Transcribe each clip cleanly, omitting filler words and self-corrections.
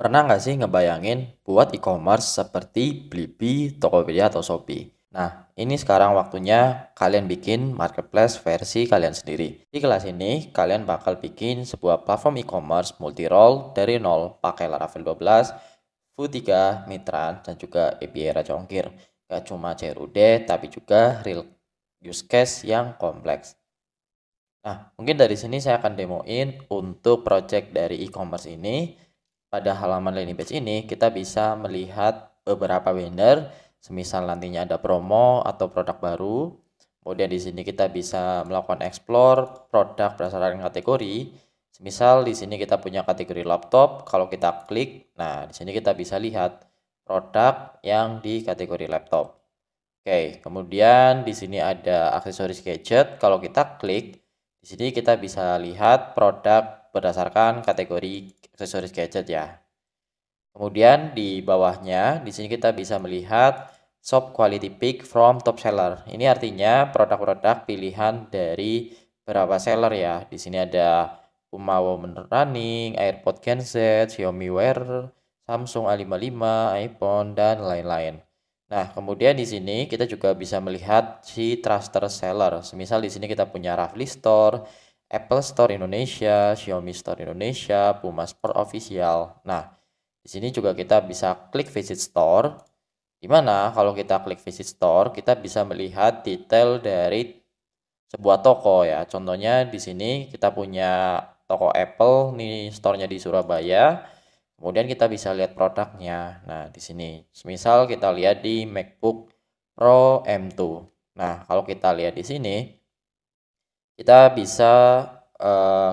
Pernah nggak sih ngebayangin buat e-commerce seperti Blibli, Tokopedia, atau Shopee? Nah, ini sekarang waktunya kalian bikin marketplace versi kalian sendiri. Di kelas ini, kalian bakal bikin sebuah platform e-commerce multi-role dari nol pakai Laravel 12, Vue 3, Mitran, dan juga API Raja Ongkir. Gak cuma CRUD, tapi juga real use case yang kompleks. Nah, mungkin dari sini saya akan demoin untuk project dari e-commerce ini. Pada halaman landing page ini, kita bisa melihat beberapa banner, semisal nantinya ada promo atau produk baru. Kemudian di sini kita bisa melakukan explore produk berdasarkan kategori. Semisal di sini kita punya kategori laptop, kalau kita klik, nah di sini kita bisa lihat produk yang di kategori laptop. Oke, kemudian di sini ada aksesoris gadget. Kalau kita klik, di sini kita bisa lihat produk berdasarkan kategori aksesoris gadget ya. Kemudian di bawahnya, di sini kita bisa melihat shop quality pick from top seller. Ini artinya produk-produk pilihan dari beberapa seller ya. Di sini ada Puma Woman Running, AirPod Gen Z, Xiaomi Wear, Samsung A55, iPhone, dan lain-lain. Nah, kemudian di sini kita juga bisa melihat si trusted seller. Semisal di sini kita punya Rafli Store, Apple Store Indonesia, Xiaomi Store Indonesia, Puma Sport Official. Nah, di sini juga kita bisa klik visit store, di mana kalau kita klik visit store, kita bisa melihat detail dari sebuah toko ya. Contohnya di sini kita punya toko Apple nih, store-nya di Surabaya. Kemudian kita bisa lihat produknya. Nah, di sini, misal kita lihat di MacBook Pro M2. Nah, kalau kita lihat di sini, kita bisa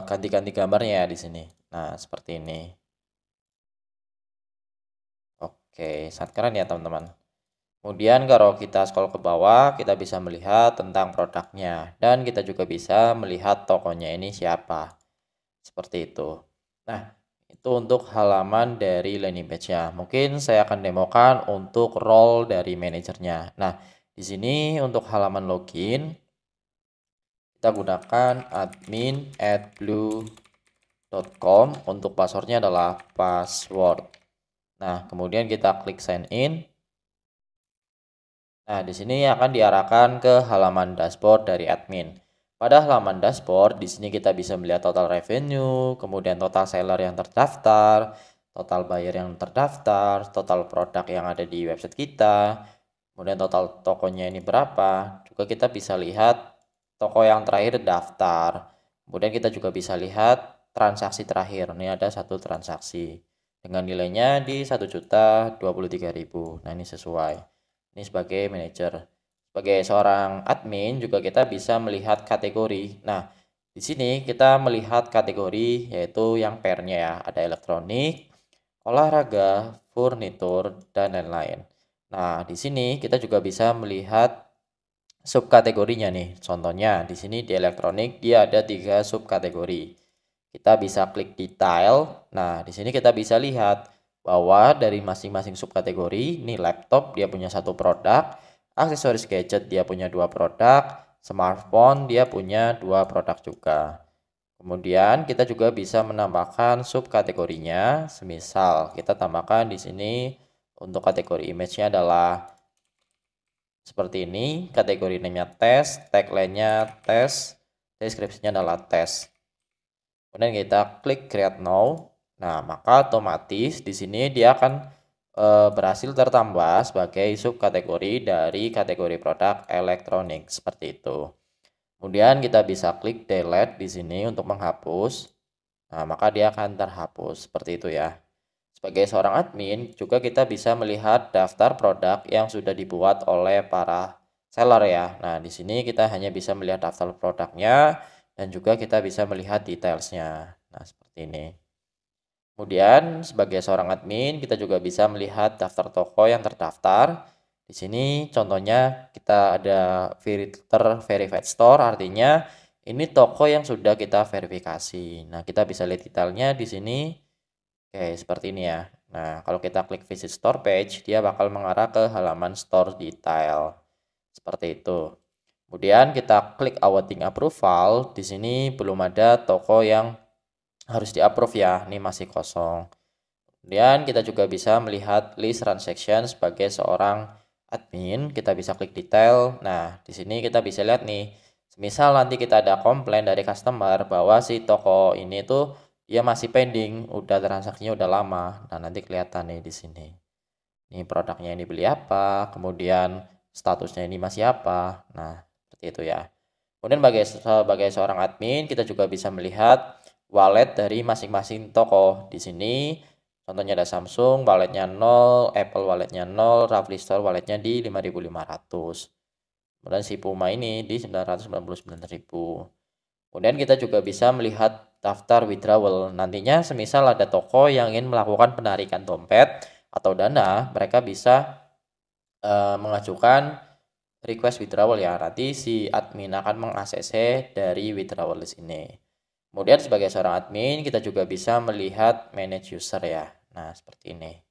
ganti-ganti gambarnya ya di sini. Nah, seperti ini. Oke, sangat keren ya teman-teman. Kemudian kalau kita scroll ke bawah, kita bisa melihat tentang produknya. Dan kita juga bisa melihat tokonya ini siapa. Seperti itu. Nah, itu untuk halaman dari landing page-nya. Mungkin saya akan demokan untuk role dari manajernya. Nah, di sini untuk halaman login, kita gunakan admin@blue.com. Untuk passwordnya adalah password. Nah, kemudian kita klik sign in. Nah, di sini akan diarahkan ke halaman dashboard dari admin. Pada halaman dashboard, di sini kita bisa melihat total revenue, kemudian total seller yang terdaftar, total buyer yang terdaftar, total produk yang ada di website kita, kemudian total tokonya ini berapa. Juga kita bisa lihat toko yang terakhir daftar. Kemudian kita juga bisa lihat transaksi terakhir. Ini ada satu transaksi dengan nilainya di 1.023.000. Nah, ini sesuai. Ini sebagai manajer. Sebagai seorang admin juga kita bisa melihat kategori. Nah, di sini kita melihat kategori yaitu yang pairnya ya. Ada elektronik, olahraga, furnitur, dan lain-lain. Nah, di sini kita juga bisa melihat subkategorinya nih. Contohnya di sini di elektronik dia ada 3 subkategori. Kita bisa klik detail. Nah, di sini kita bisa lihat bahwa dari masing-masing subkategori, ini laptop dia punya satu produk, aksesoris gadget dia punya dua produk, smartphone dia punya dua produk juga. Kemudian kita juga bisa menambahkan subkategorinya, semisal kita tambahkan di sini untuk kategori image-nya adalah seperti ini, kategori name-nya tes, tagline-nya tes, deskripsinya adalah tes. Kemudian kita klik create now. Nah, maka otomatis di sini dia akan berhasil tertambah sebagai subkategori dari kategori produk elektronik seperti itu. Kemudian kita bisa klik delete di sini untuk menghapus. Nah, maka dia akan terhapus seperti itu ya. Sebagai seorang admin, juga kita bisa melihat daftar produk yang sudah dibuat oleh para seller ya. Nah, di sini kita hanya bisa melihat daftar produknya dan juga kita bisa melihat detailsnya. Nah, seperti ini. Kemudian, sebagai seorang admin, kita juga bisa melihat daftar toko yang terdaftar. Di sini contohnya kita ada filter verified store, artinya ini toko yang sudah kita verifikasi. Nah, kita bisa lihat detailnya di sini. Oke, seperti ini ya. Nah, kalau kita klik visit store page, dia bakal mengarah ke halaman store detail. Seperti itu. Kemudian kita klik awaiting approval. Di sini belum ada toko yang harus di-approve ya. Ini masih kosong. Kemudian kita juga bisa melihat list transaction sebagai seorang admin. Kita bisa klik detail. Nah, di sini kita bisa lihat nih. Misal nanti kita ada komplain dari customer bahwa si toko ini tuh dia masih pending, udah transaksinya udah lama. Nah, nanti kelihatan nih di sini. Ini produknya ini beli apa, kemudian statusnya ini masih apa. Nah, seperti itu ya. Kemudian sebagai seorang admin, kita juga bisa melihat wallet dari masing-masing toko. Di sini contohnya ada Samsung, walletnya 0, Apple walletnya 0, Rafli Store walletnya di 5.500. Kemudian si Puma ini di 999.000. Kemudian kita juga bisa melihat daftar withdrawal. Nantinya semisal ada toko yang ingin melakukan penarikan dompet atau dana, mereka bisa mengajukan request withdrawal ya. Nanti si admin akan meng-ACC dari withdrawal list ini. Kemudian sebagai seorang admin, kita juga bisa melihat manage user ya. Nah, seperti ini.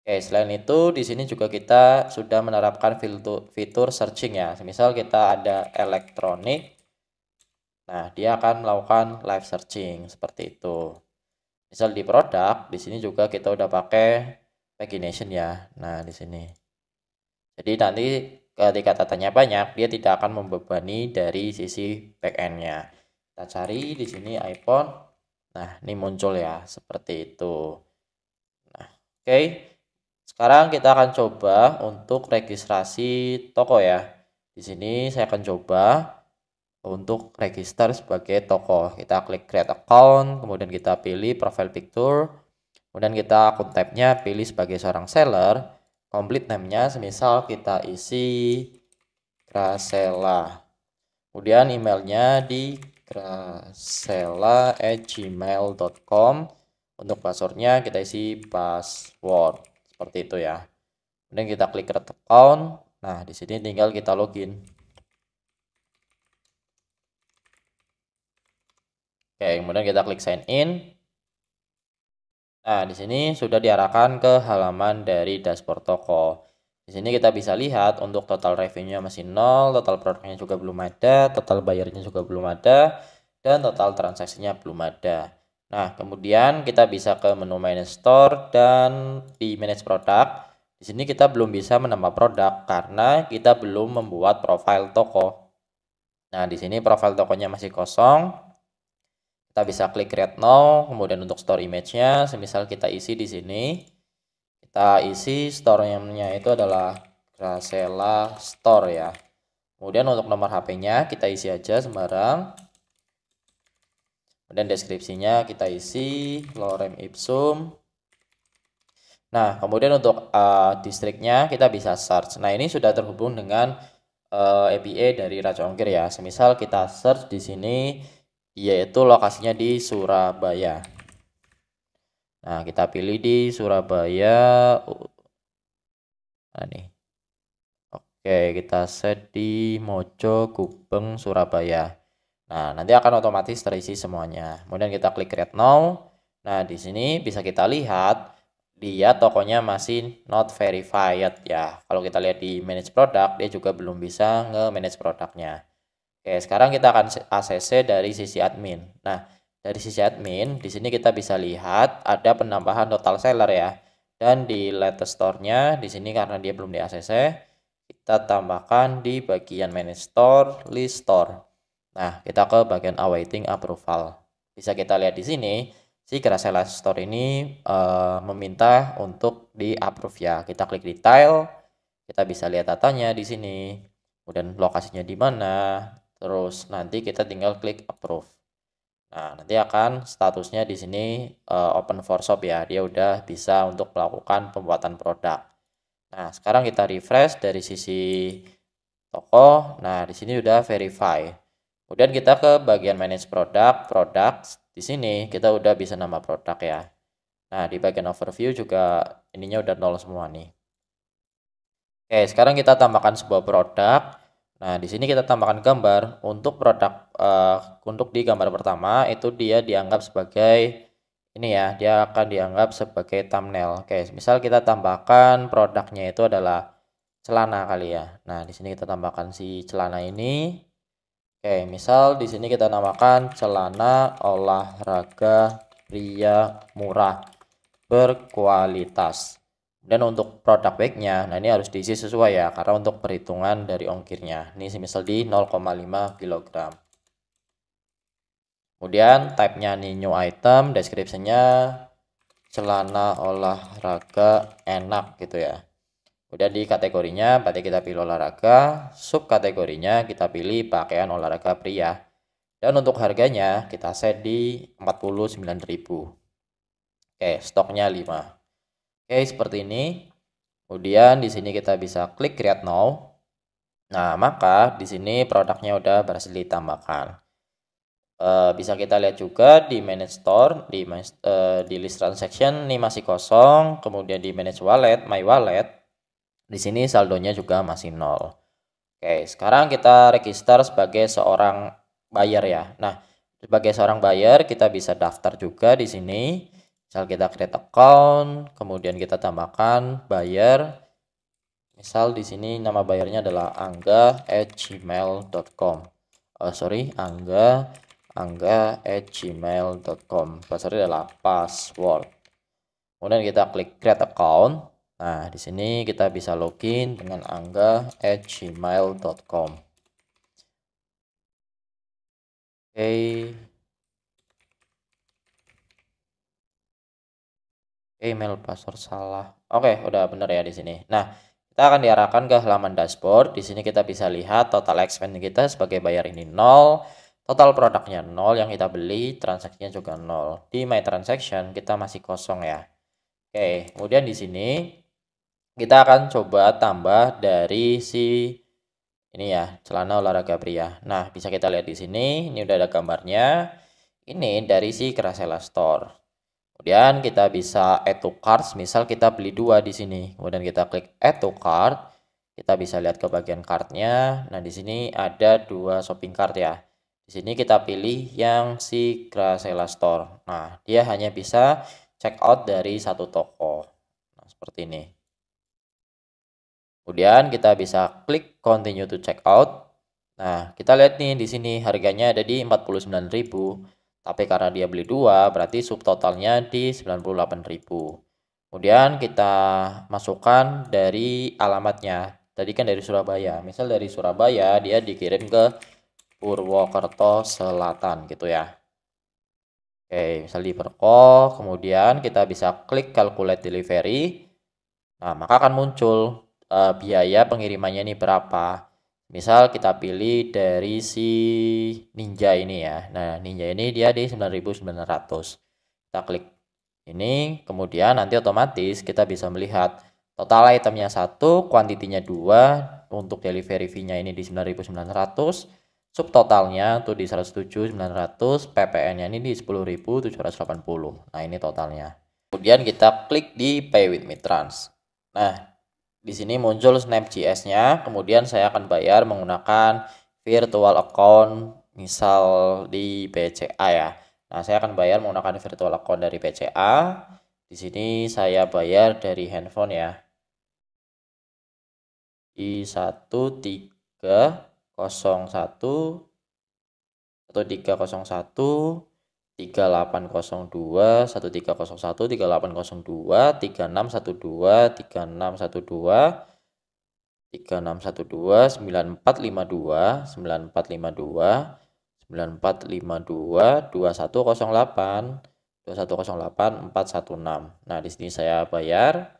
Oke, selain itu di sini juga kita sudah menerapkan fitur searching ya. Misal kita ada elektronik, nah dia akan melakukan live searching seperti itu. Misal di produk, di sini juga kita udah pakai pagination ya. Nah, di sini. Jadi nanti ketika datanya banyak, dia tidak akan membebani dari sisi backend-nya. Kita cari di sini iPhone. Nah, ini muncul ya, seperti itu. Nah, oke. Sekarang kita akan coba untuk registrasi toko ya. Di sini saya akan coba untuk register sebagai toko. Kita klik create account, kemudian kita pilih profile picture, kemudian kita akun tab-nya pilih sebagai seorang seller. Complete name-nya semisal kita isi Gracella. Kemudian emailnya di gracella@gmail.com. Untuk passwordnya kita isi password seperti itu ya. Kemudian kita klik create account. Nah, di sini tinggal kita login. Oke, kemudian kita klik sign in. Nah, di sini sudah diarahkan ke halaman dari dashboard toko. Di sini kita bisa lihat untuk total revenue masih 0, total produknya juga belum ada, total bayarnya juga belum ada, dan total transaksinya belum ada. Nah, kemudian kita bisa ke menu manage store dan di manage product. Di sini kita belum bisa menambah produk karena kita belum membuat profile toko. Nah, di sini profile tokonya masih kosong. Kita bisa klik create now, kemudian untuk store image-nya, semisal kita isi di sini. Kita isi store-nya itu adalah Gracella Store ya. Kemudian untuk nomor HP-nya kita isi aja sembarang. Kemudian deskripsinya kita isi lorem ipsum. Nah, kemudian untuk distriknya kita bisa search. Nah, ini sudah terhubung dengan API dari Raja Ongkir ya. Semisal kita search di sini, yaitu lokasinya di Surabaya. Nah, kita pilih di Surabaya. Nah, nih. Oke, kita set di Mojo Gubeng Surabaya. Nah, nanti akan otomatis terisi semuanya. Kemudian kita klik create now. Nah, di sini bisa kita lihat dia tokonya masih not verified ya. Kalau kita lihat di manage product, dia juga belum bisa nge-manage produknya. Oke, sekarang kita akan ACC dari sisi admin. Nah, dari sisi admin, di sini kita bisa lihat ada penambahan total seller ya. Dan di latest store-nya, di sini karena dia belum di ACC, kita tambahkan di bagian manage store, list store. Nah, kita ke bagian awaiting approval. Bisa kita lihat di sini, si Gracella Store ini meminta untuk di-approve ya. Kita klik detail, kita bisa lihat datanya di sini. Kemudian lokasinya di mana, terus nanti kita tinggal klik approve. Nah, nanti akan statusnya di sini open for shop ya. Dia udah bisa untuk melakukan pembuatan produk. Nah, sekarang kita refresh dari sisi toko. Nah, di sini udah verify. Kemudian kita ke bagian manage products. Di sini kita udah bisa nambah produk ya. Nah, di bagian overview juga ininya udah nol semua nih. Oke, sekarang kita tambahkan sebuah produk. Nah, di sini kita tambahkan gambar. Untuk produk untuk di gambar pertama itu dia dianggap sebagai ini ya, dia akan dianggap sebagai thumbnail. Oke, misal kita tambahkan produknya itu adalah celana kali ya. Nah, di sini kita tambahkan si celana ini. Oke, misal di sini kita namakan celana olahraga pria murah. berkualitas. Dan untuk produk bagnya, nah ini harus diisi sesuai ya, karena untuk perhitungan dari ongkirnya. Ini misal di 0,5 kg. Kemudian type-nya nih new item, description-nya celana olahraga enak gitu ya. Kemudian di kategorinya berarti kita pilih olahraga, subkategorinya kita pilih pakaian olahraga pria. Dan untuk harganya kita set di 49.000. Oke, stoknya 5. Oke, seperti ini. Kemudian di sini kita bisa klik create now. Nah, maka di sini produknya udah berhasil ditambahkan. Bisa kita lihat juga di manage store, di list transaction ini masih kosong, kemudian di manage wallet, my wallet, di sini saldonya juga masih 0. Oke, sekarang kita register sebagai seorang buyer ya. Nah, sebagai seorang buyer kita bisa daftar juga di sini. Misal kita create account, kemudian kita tambahkan buyer. Misal di sini nama bayarnya adalah angga@gmail.com. angga@gmail.com. Passwordnya adalah password. Kemudian kita klik create account. Nah, di sini kita bisa login dengan angga@gmail.com. Oke. Email password salah. Oke, udah bener ya di sini. Nah, kita akan diarahkan ke halaman dashboard. Di sini kita bisa lihat total expense kita sebagai bayar ini 0, total produknya 0 yang kita beli, transaksinya juga 0. Di my transaction kita masih kosong ya. Oke, kemudian di sini kita akan coba tambah dari si ini ya, celana olahraga pria. Nah, bisa kita lihat di sini, ini udah ada gambarnya. Ini dari si Krasela Store. Kemudian kita bisa add to carts, misal kita beli 2 di sini. Kemudian kita klik add to cart. Kita bisa lihat ke bagian kartnya. Nah, di sini ada 2 shopping cart ya. Di sini kita pilih yang si Gracella Store. Nah, dia hanya bisa check out dari satu toko. Nah, seperti ini. Kemudian kita bisa klik continue to check out. Nah, kita lihat nih di sini harganya ada di 49.000. Tapi karena dia beli 2, berarti subtotalnya di 98.000. Kemudian kita masukkan dari alamatnya. Tadi kan dari Surabaya. Misal dari Surabaya dia dikirim ke Purwokerto Selatan gitu ya. Oke, misal di Perko, kemudian kita bisa klik calculate delivery. Nah, maka akan muncul biaya pengirimannya ini berapa. Misal kita pilih dari si Ninja ini ya. Nah, Ninja ini dia di 9.900. Kita klik ini, kemudian nanti otomatis kita bisa melihat total itemnya 1, kuantitinya 2, untuk delivery fee-nya ini di 9.900, subtotalnya tuh di 107.900, PPN-nya ini di 10.780. Nah, ini totalnya. Kemudian kita klik di Pay with Mitrans. Nah, di sini muncul Snap.js-nya, kemudian saya akan bayar menggunakan virtual account, misal di BCA ya. Nah, saya akan bayar menggunakan virtual account dari BCA. Di sini saya bayar dari handphone ya. Di 1301 1301 3802 1301 3802 3612 3612 3612 9452 9452 9452 2108 2108 416. Nah, di sini saya bayar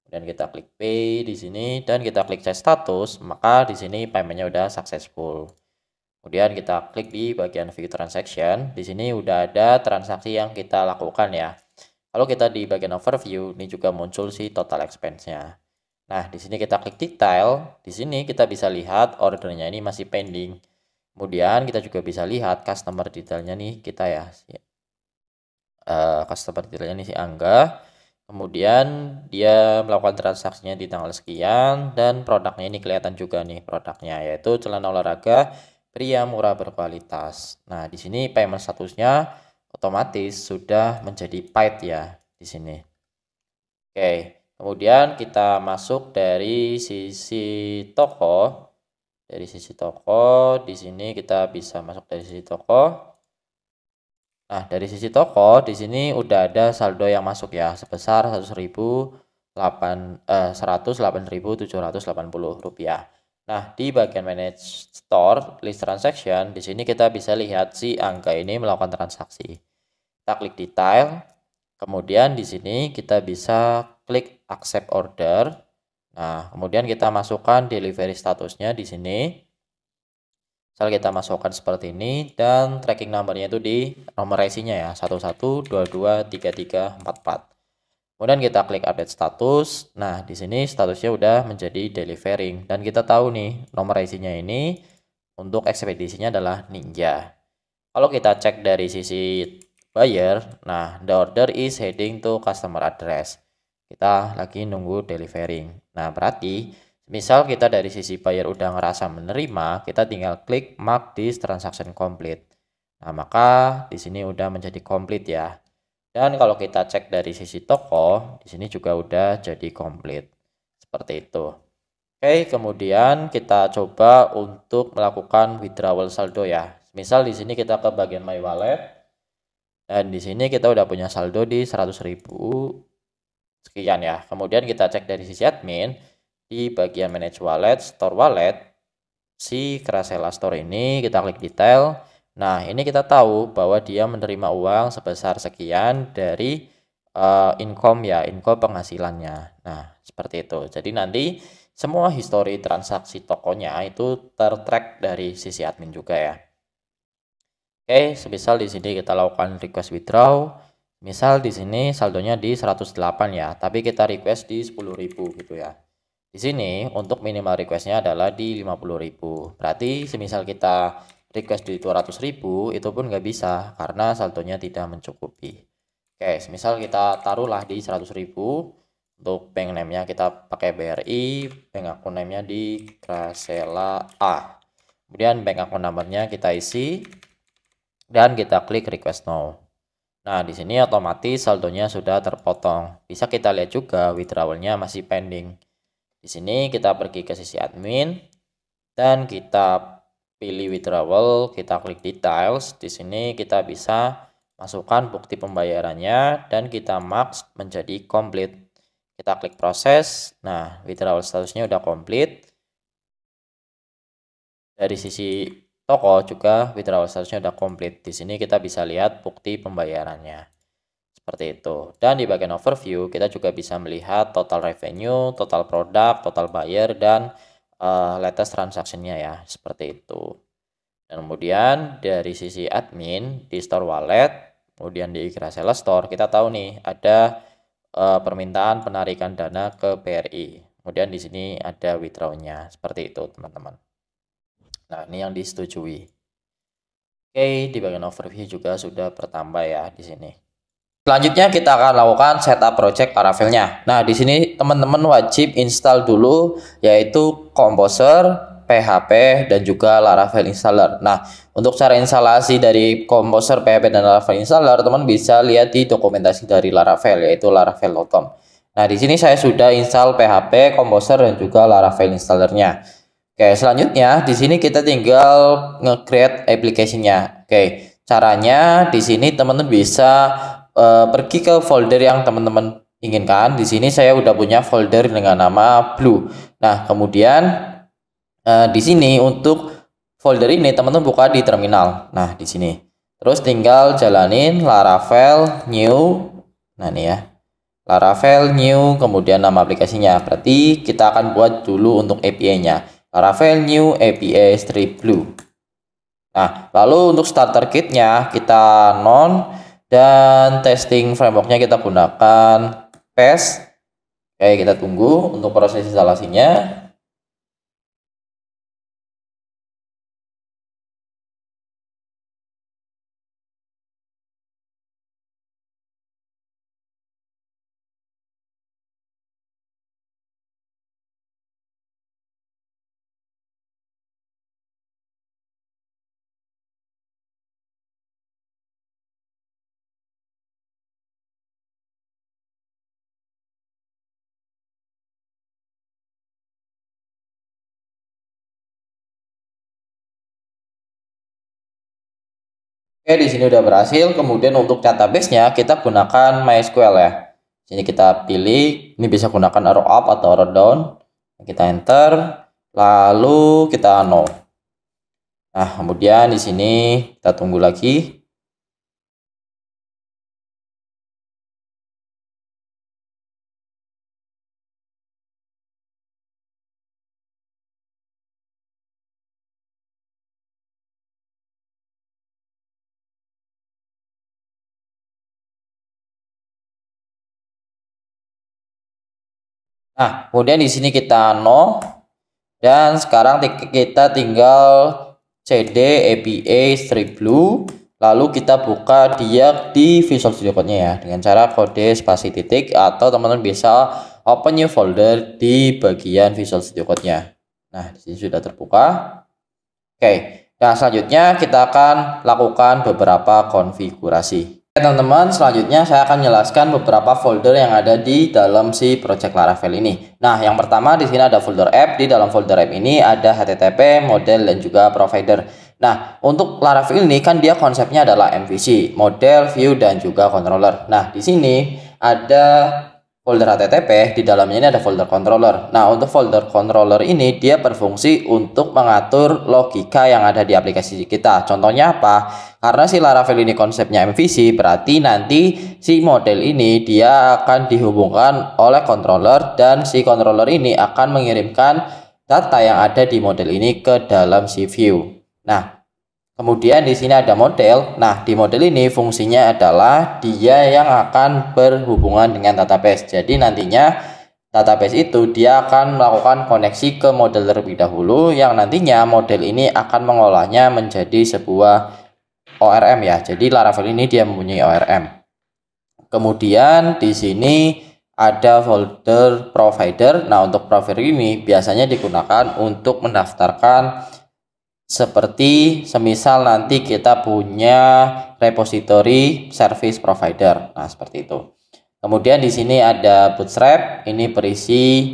dan kita klik pay di sini dan kita klik cek status, maka di sini paymentnya udah successful. Kemudian kita klik di bagian view transaction. Di sini udah ada transaksi yang kita lakukan ya. Kalau kita di bagian overview, ini juga muncul si total expense-nya. Nah, di sini kita klik detail. Di sini kita bisa lihat ordernya ini masih pending. Kemudian kita juga bisa lihat customer detailnya nih kita ya. Customer detailnya nih si Angga. Kemudian dia melakukan transaksinya di tanggal sekian dan produknya ini kelihatan juga nih produknya, yaitu celana olahraga pria murah berkualitas. Nah, di sini payment statusnya otomatis sudah menjadi paid ya di sini. Oke, kemudian kita masuk dari sisi toko. Dari sisi toko, di sini kita bisa masuk dari sisi toko. Nah, dari sisi toko di sini udah ada saldo yang masuk ya sebesar 108.780 rupiah. Nah, di bagian manage store list transaction di sini kita bisa lihat si angka ini melakukan transaksi. Kita klik detail, kemudian di sini kita bisa klik accept order. Nah, kemudian kita masukkan delivery statusnya di sini. Misal kita masukkan seperti ini dan tracking numbernya itu di nomor IC-nya ya 11223344. Kemudian kita klik update status. Nah, di sini statusnya udah menjadi delivering dan kita tahu nih nomor IC-nya ini untuk ekspedisinya adalah Ninja. Kalau kita cek dari sisi buyer, nah the order is heading to customer address. Kita lagi nunggu delivering. Nah, berarti misal kita dari sisi buyer udah ngerasa menerima, kita tinggal klik mark this transaction complete. Nah, maka di sini udah menjadi complete ya. Dan kalau kita cek dari sisi toko, di sini juga udah jadi complete. Seperti itu. Oke, kemudian kita coba untuk melakukan withdrawal saldo ya. Misal di sini kita ke bagian My Wallet dan di sini kita udah punya saldo di 100.000 sekian ya. Kemudian kita cek dari sisi admin di bagian manage wallet, store wallet, si Krasela Store ini kita klik detail. Nah, ini kita tahu bahwa dia menerima uang sebesar sekian dari income ya, income penghasilannya. Nah, seperti itu. Jadi nanti semua histori transaksi tokonya itu tertrack dari sisi admin juga ya. Oke, semisal di sini kita lakukan request withdraw. Misal di sini saldonya di 108 ya, tapi kita request di 10.000 gitu ya. Di sini untuk minimal requestnya adalah di 50.000. Berarti semisal kita request di 200.000 itu pun nggak bisa karena saldonya tidak mencukupi. Oke, semisal kita taruhlah di 100.000 untuk bank name-nya kita pakai BRI, bank akun name-nya di Krasela A. Kemudian bank akun number-nya kita isi dan kita klik request now. Nah, di sini otomatis saldonya sudah terpotong. Bisa kita lihat juga withdrawal-nya masih pending. Di sini kita pergi ke sisi admin dan kita pilih withdrawal, kita klik details. Di sini kita bisa masukkan bukti pembayarannya dan kita mark menjadi complete. Kita klik proses. Nah, withdrawal statusnya udah complete. Dari sisi toko juga withdrawal statusnya udah complete. Di sini kita bisa lihat bukti pembayarannya. Seperti itu. Dan di bagian overview kita juga bisa melihat total revenue, total produk, total buyer dan latest transaction-nya ya. Seperti itu. Dan kemudian dari sisi admin di store wallet, kemudian di Krasela Store kita tahu nih ada permintaan penarikan dana ke BRI. Kemudian di sini ada withdraw-nya. Seperti itu, teman-teman. Nah, ini yang disetujui. Oke, di bagian overview juga sudah bertambah ya di sini. Selanjutnya kita akan lakukan setup project Laravel-nya. Nah, di sini teman-teman wajib install dulu yaitu Composer, PHP dan juga Laravel installer. Nah, untuk cara instalasi dari Composer, PHP dan Laravel installer, teman bisa lihat di dokumentasi dari Laravel yaitu laravel.com. Nah, di sini saya sudah install PHP, Composer dan juga Laravel installernya. Oke, selanjutnya di sini kita tinggal nge-create application-nya. Oke, caranya di sini teman-teman bisa pergi ke folder yang teman-teman inginkan. Di sini saya udah punya folder dengan nama Blue. Nah, kemudian di sini untuk folder ini teman-teman buka di terminal. Nah, di sini. Terus tinggal jalanin Laravel new. Nah, ini ya. Laravel new, kemudian nama aplikasinya. Berarti kita akan buat dulu untuk API-nya. Laravel new API strip blue. Nah, lalu untuk starter kitnya kita non dan testing frameworknya kita gunakan PES. Oke, kita tunggu untuk proses instalasinya. Oke, di sini udah berhasil. Kemudian untuk database-nya kita gunakan MySQL ya. Sini kita pilih, ini bisa gunakan arrow up atau arrow down. Kita enter, lalu kita no. Nah, kemudian di sini kita tunggu lagi. Nah, kemudian di sini kita no, dan sekarang kita tinggal cd APA strip blue, lalu kita buka dia di Visual Studio Code-nya ya, dengan cara kode spasi titik, atau teman-teman bisa open new folder di bagian Visual Studio Code-nya. Nah, di sini sudah terbuka. Oke, nah selanjutnya kita akan lakukan beberapa konfigurasi. Teman-teman, selanjutnya saya akan menjelaskan beberapa folder yang ada di dalam si Project Laravel ini. Nah, yang pertama di sini ada folder app. Di dalam folder app ini ada HTTP, model, dan juga provider. Nah, untuk Laravel ini kan dia konsepnya adalah MVC, model, view, dan juga controller. Nah, di sini ada folder HTTP, di dalamnya ini ada folder controller. Nah, untuk folder controller ini dia berfungsi untuk mengatur logika yang ada di aplikasi kita. Contohnya apa? Karena si Laravel ini konsepnya MVC, berarti nanti si model ini dia akan dihubungkan oleh controller, dan si controller ini akan mengirimkan data yang ada di model ini ke dalam si view. Nah, kemudian di sini ada model. Nah, di model ini fungsinya adalah dia yang akan berhubungan dengan database. Jadi nantinya database itu dia akan melakukan koneksi ke model terlebih dahulu, yang nantinya model ini akan mengolahnya menjadi sebuah ORM ya. Jadi Laravel ini dia mempunyai ORM. Kemudian di sini ada folder provider. Nah, untuk provider ini biasanya digunakan untuk mendaftarkan, seperti semisal nanti kita punya repository service provider. Nah, seperti itu. Kemudian di sini ada Bootstrap, ini berisi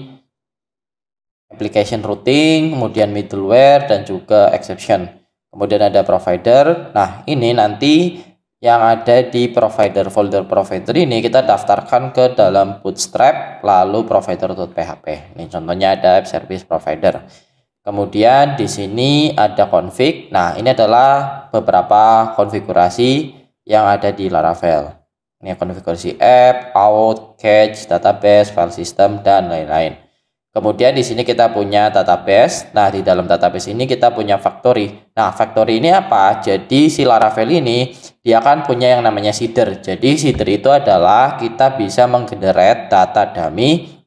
application routing, kemudian middleware, dan juga exception. Kemudian ada provider. Nah, ini nanti yang ada di provider, folder provider ini kita daftarkan ke dalam Bootstrap, lalu provider.php. Ini contohnya ada app service provider. Kemudian di sini ada config. Nah, ini adalah beberapa konfigurasi yang ada di Laravel. Ini konfigurasi app, out, cache, database, file system, dan lain-lain. Kemudian di sini kita punya database. Nah, di dalam database ini kita punya factory. Nah, factory ini apa? Jadi si Laravel ini dia akan punya yang namanya seeder. Jadi seeder itu adalah kita bisa menggenerate data dummy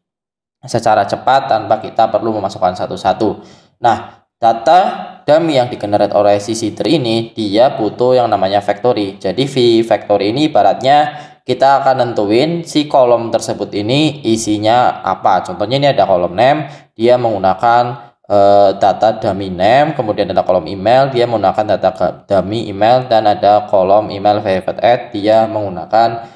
secara cepat tanpa kita perlu memasukkan satu-satu. Nah, data dummy yang digenerate oleh si seeder ini dia butuh yang namanya factory. Jadi factory ini ibaratnya kita akan nentuin si kolom tersebut ini isinya apa. Contohnya ini ada kolom name, dia menggunakan data dummy name, kemudian ada kolom email, dia menggunakan data dummy email, dan ada kolom email verified at, dia menggunakan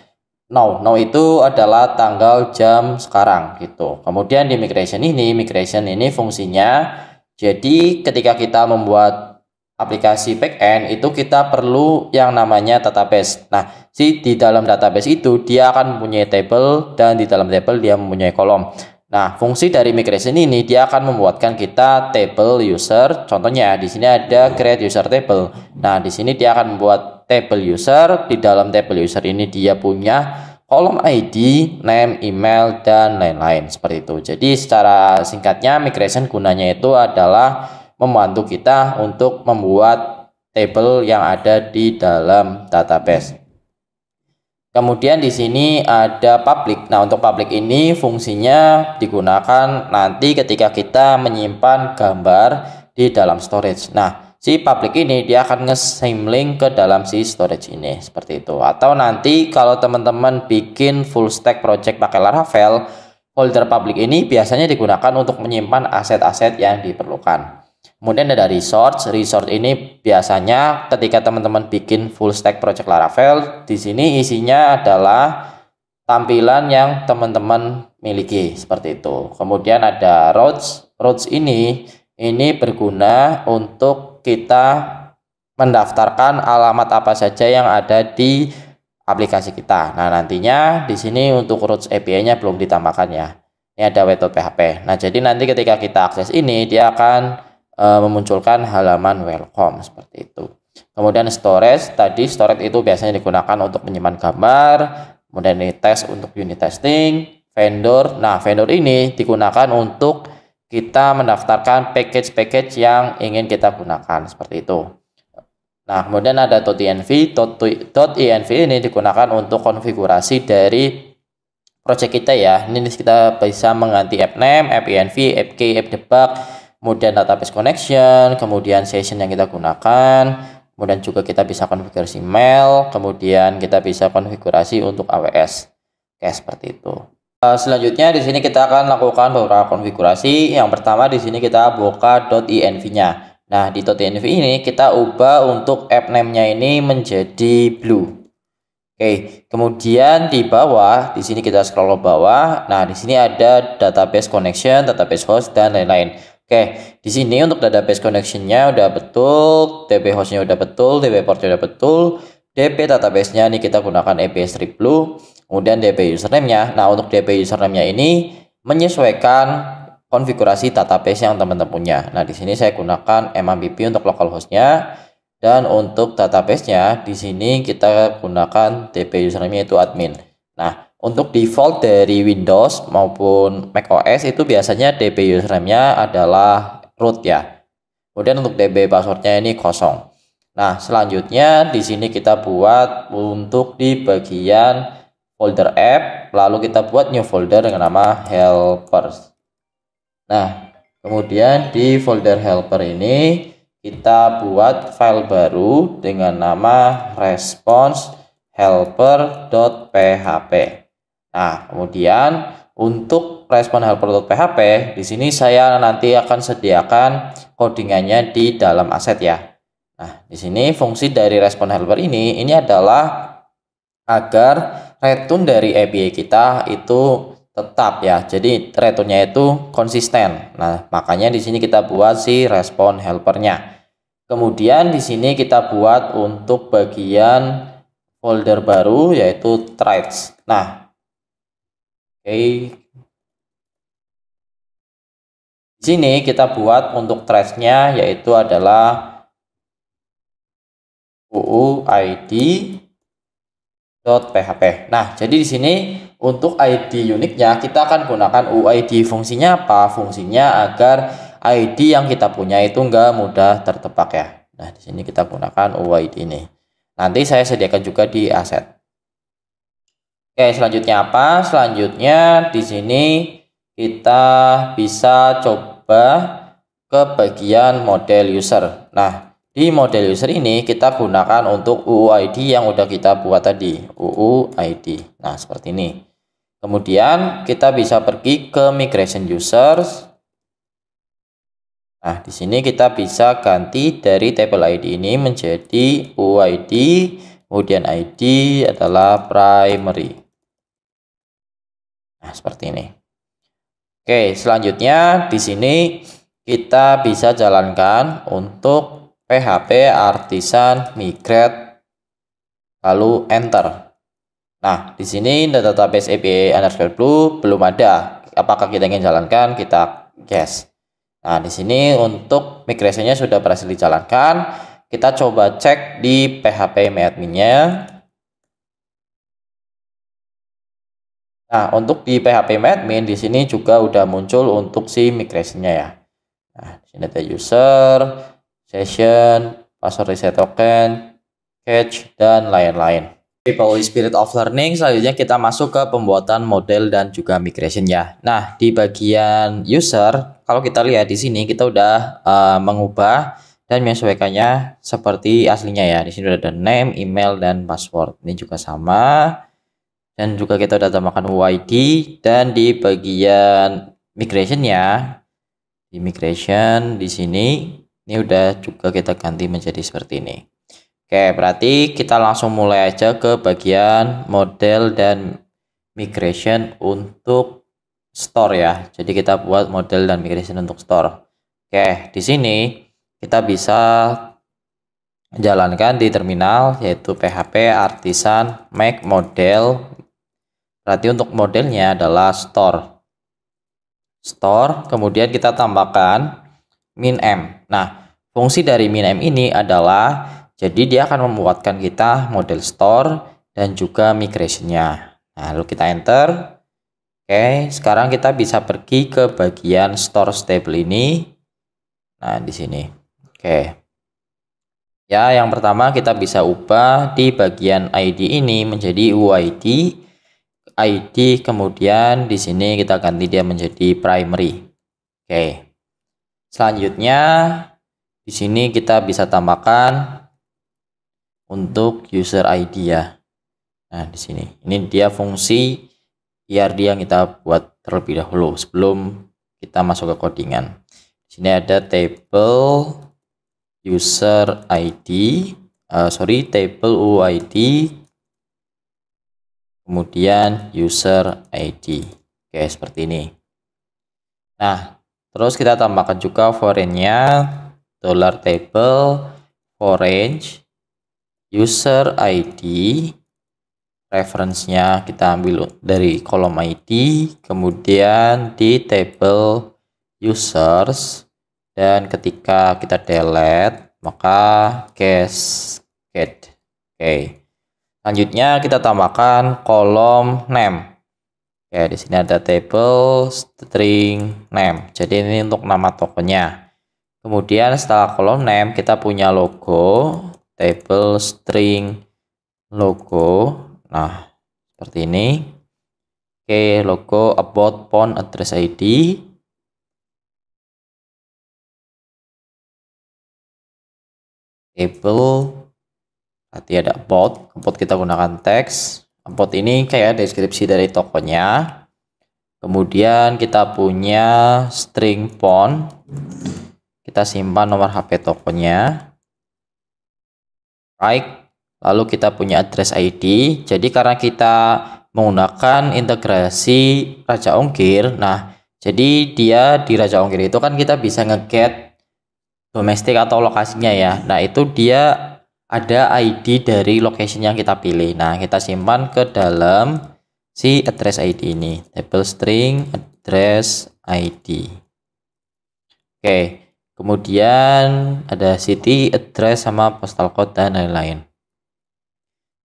now itu adalah tanggal jam sekarang gitu. Kemudian di migration ini fungsinya, jadi ketika kita membuat aplikasi backend itu kita perlu yang namanya database. Nah, di dalam database itu dia akan mempunyai table, dan di dalam table dia mempunyai kolom. Nah, fungsi dari migration ini dia akan membuatkan kita table user. Contohnya di sini ada create user table. Nah, di sini dia akan membuat table user. Di dalam table user ini dia punya kolom ID, name, email, dan lain-lain seperti itu. Jadi secara singkatnya migration gunanya itu adalah membantu kita untuk membuat table yang ada di dalam database. Kemudian di sini ada public. Nah, untuk public ini fungsinya digunakan nanti ketika kita menyimpan gambar di dalam storage. Nah, si public ini dia akan nge-same link ke dalam si storage ini seperti itu. Atau nanti kalau teman-teman bikin full stack project pakai Laravel, folder public ini biasanya digunakan untuk menyimpan aset-aset yang diperlukan. Kemudian ada resource. Resource ini biasanya ketika teman-teman bikin full stack project Laravel, di sini isinya adalah tampilan yang teman-teman miliki seperti itu. Kemudian ada routes. Routes ini berguna untuk kita mendaftarkan alamat apa saja yang ada di aplikasi kita. Nah, nantinya di sini untuk roots API-nya belum ditambahkan ya. Ini ada web.php. Nah, jadi nanti ketika kita akses ini, dia akan memunculkan halaman welcome seperti itu. Kemudian storage, tadi storage itu biasanya digunakan untuk menyimpan gambar, kemudian ini tes untuk unit testing, vendor. Nah, vendor ini digunakan untuk kita mendaftarkan package-package yang ingin kita gunakan seperti itu. Nah, kemudian ada .env. .env ini digunakan untuk konfigurasi dari project kita ya. Ini kita bisa mengganti app name, app env, app key, app debug, kemudian database connection, kemudian session yang kita gunakan, kemudian juga kita bisa konfigurasi mail, kemudian kita bisa konfigurasi untuk AWS. Oke, seperti itu. Selanjutnya di sini kita akan lakukan beberapa konfigurasi. Yang pertama di sini kita buka .env-nya. Nah, di .env ini kita ubah untuk app name-nya ini menjadi blue. Oke, kemudian di bawah, di sini kita scroll ke bawah. Nah, di sini ada database connection, database host, dan lain-lain. Oke, di sini untuk database connection-nya udah betul, DB host-nya udah betul, DB port-nya udah betul, DB database-nya ini kita gunakan API strip blue, kemudian DB username-nya. Nah, untuk DB username-nya ini menyesuaikan konfigurasi database yang teman-teman punya. Nah, di sini saya gunakan MMPP untuk localhost-nya, dan untuk database-nya di sini kita gunakan DB username-nya itu admin. Nah, untuk default dari Windows maupun macOS itu biasanya DB username-nya adalah root ya. Kemudian untuk DB password-nya ini kosong. Nah, selanjutnya di sini kita buat untuk di bagian folder app, lalu kita buat new folder dengan nama helpers. Nah, kemudian di folder helper ini kita buat file baru dengan nama response helper.php. Nah, kemudian untuk response helper.php di sini saya nanti akan sediakan codingannya di dalam aset ya. Nah, di sini fungsi dari response helper ini adalah agar return dari API kita itu tetap ya, jadi returnnya itu konsisten. Nah, makanya di sini kita buat si respon helpernya. Kemudian di sini kita buat untuk bagian folder baru yaitu threads. Nah, oke. Di sini kita buat untuk threads-nya yaitu adalah uuid.php. Nah, jadi di sini untuk ID uniknya kita akan gunakan UID. Fungsinya apa? Fungsinya agar ID yang kita punya itu enggak mudah tertebak ya. Nah, di sini kita gunakan UID ini. Nanti saya sediakan juga di aset. Oke, selanjutnya apa? Selanjutnya di sini kita bisa coba ke bagian model user. Nah, di model user ini kita gunakan untuk UUID yang udah kita buat tadi, UUID. Nah, seperti ini. Kemudian kita bisa pergi ke migration users. Nah, di sini kita bisa ganti dari table ID ini menjadi UUID, kemudian ID adalah primary. Nah, seperti ini. Oke, selanjutnya di sini kita bisa jalankan untuk PHP artisan migrate lalu enter. Nah, di sini database API underscore blue belum ada. Apakah kita ingin jalankan? Kita yes. Nah, di sini untuk migrasinya sudah berhasil dijalankan. Kita coba cek di PHP admin-nya. Nah, untuk di PHP admin di sini juga udah muncul untuk si migrasinya ya. Nah, di sini ada user, session, password reset token, cache, dan lain-lain. People Spirit of Learning, selanjutnya kita masuk ke pembuatan model dan juga migration ya. Nah, di bagian user, kalau kita lihat di sini kita udah mengubah dan menyesuaikannya seperti aslinya ya. Di sini udah ada name, email, dan password. Ini juga sama. Dan juga kita udah tambahkan UID, dan di bagian migration-nya, di migration di sini ini udah juga kita ganti menjadi seperti ini. Oke, berarti kita langsung mulai aja ke bagian model dan migration untuk store ya. Jadi kita buat model dan migration untuk store. Oke, di sini kita bisa jalankan di terminal, yaitu PHP Artisan Make Model. Berarti untuk modelnya adalah store. Kemudian kita tambahkan min_m. Nah, fungsi dari min_m ini adalah jadi dia akan membuatkan kita model store dan juga migration-nya. Nah, lalu kita enter. Oke, sekarang kita bisa pergi ke bagian store stable ini. Nah, di sini. Oke. Ya, yang pertama kita bisa ubah di bagian ID ini menjadi UID. ID, kemudian di sini kita ganti dia menjadi primary. Oke. Selanjutnya di sini kita bisa tambahkan untuk user ID ya. Nah, di sini. Ini dia fungsi IRD yang kita buat terlebih dahulu sebelum kita masuk ke codingan. Di sini ada table user ID, table UID, kemudian user ID. Oke, seperti ini. Nah, terus kita tambahkan juga foreign-nya $table foreign user ID, reference-nya kita ambil dari kolom ID, kemudian di table users, dan ketika kita delete maka cascade. Oke. Selanjutnya kita tambahkan kolom name. Ya, di sini ada table string name. Jadi ini untuk nama tokennya. Kemudian setelah kolom name kita punya logo, table string logo. Nah, seperti ini. Oke, logo about phone address ID. Table, berarti ada about kita gunakan teks. About ini kayak deskripsi dari tokonya. Kemudian kita punya string phone, kita simpan nomor HP tokonya. Right, lalu kita punya address ID. Jadi karena kita menggunakan integrasi Raja Ongkir, nah jadi dia di Raja Ongkir itu kan kita bisa nge-get domestik atau lokasinya ya. Nah, itu dia ada ID dari location yang kita pilih. Nah, kita simpan ke dalam si address ID ini, table string address ID. Oke, kemudian ada city, address, sama postal code dan lain-lain.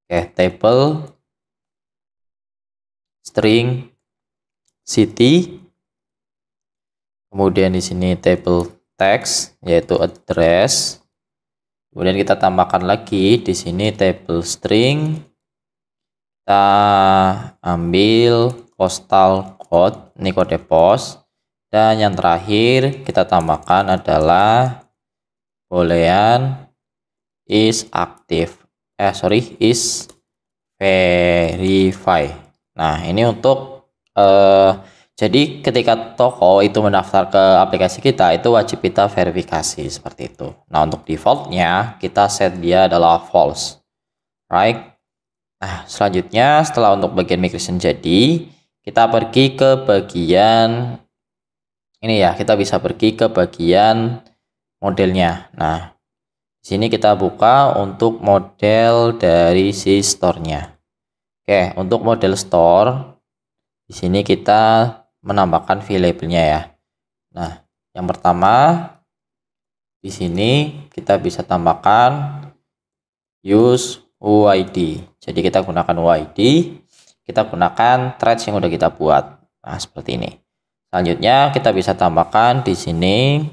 Oke, table string city, kemudian di sini table text yaitu address. Kemudian kita tambahkan lagi di sini table string, kita ambil postal code, ini kode pos, dan yang terakhir kita tambahkan adalah boolean is active, is verify. Nah, ini untuk jadi ketika toko itu mendaftar ke aplikasi kita, itu wajib kita verifikasi seperti itu. Nah, untuk defaultnya kita set dia adalah false. Right. Nah, selanjutnya setelah untuk bagian migration jadi, kita pergi ke bagian ini ya, kita bisa pergi ke bagian modelnya. Nah, di sini kita buka untuk model dari si store-nya. Oke, untuk model store di sini kita menambahkan variable-nya ya. Nah, yang pertama di sini kita bisa tambahkan use UID. Jadi kita gunakan UID, kita gunakan threads yang udah kita buat. Nah, seperti ini. Selanjutnya kita bisa tambahkan di sini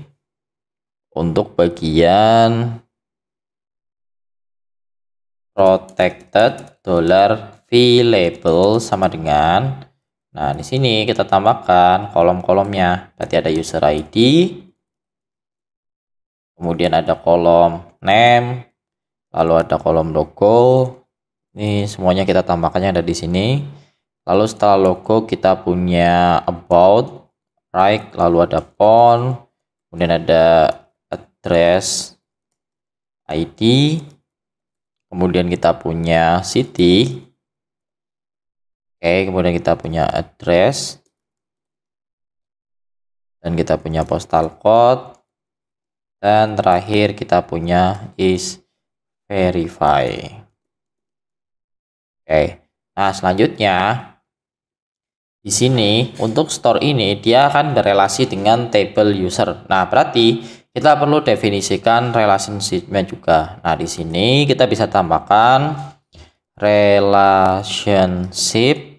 untuk bagian protected $v_label sama dengan, nah di sini kita tambahkan kolom-kolomnya. Berarti ada user ID, kemudian ada kolom name, lalu ada kolom logo. Ini semuanya kita tambahkannya ada di sini. Lalu setelah logo kita punya about, right, lalu ada phone, kemudian ada address ID, kemudian kita punya city. Oke, kemudian kita punya address, dan kita punya postal code, dan terakhir kita punya is verify. Oke. Nah, selanjutnya di sini untuk store ini dia akan berelasi dengan table user. Nah, berarti kita perlu definisikan relationship-nya juga. Nah, di sini kita bisa tambahkan relationship.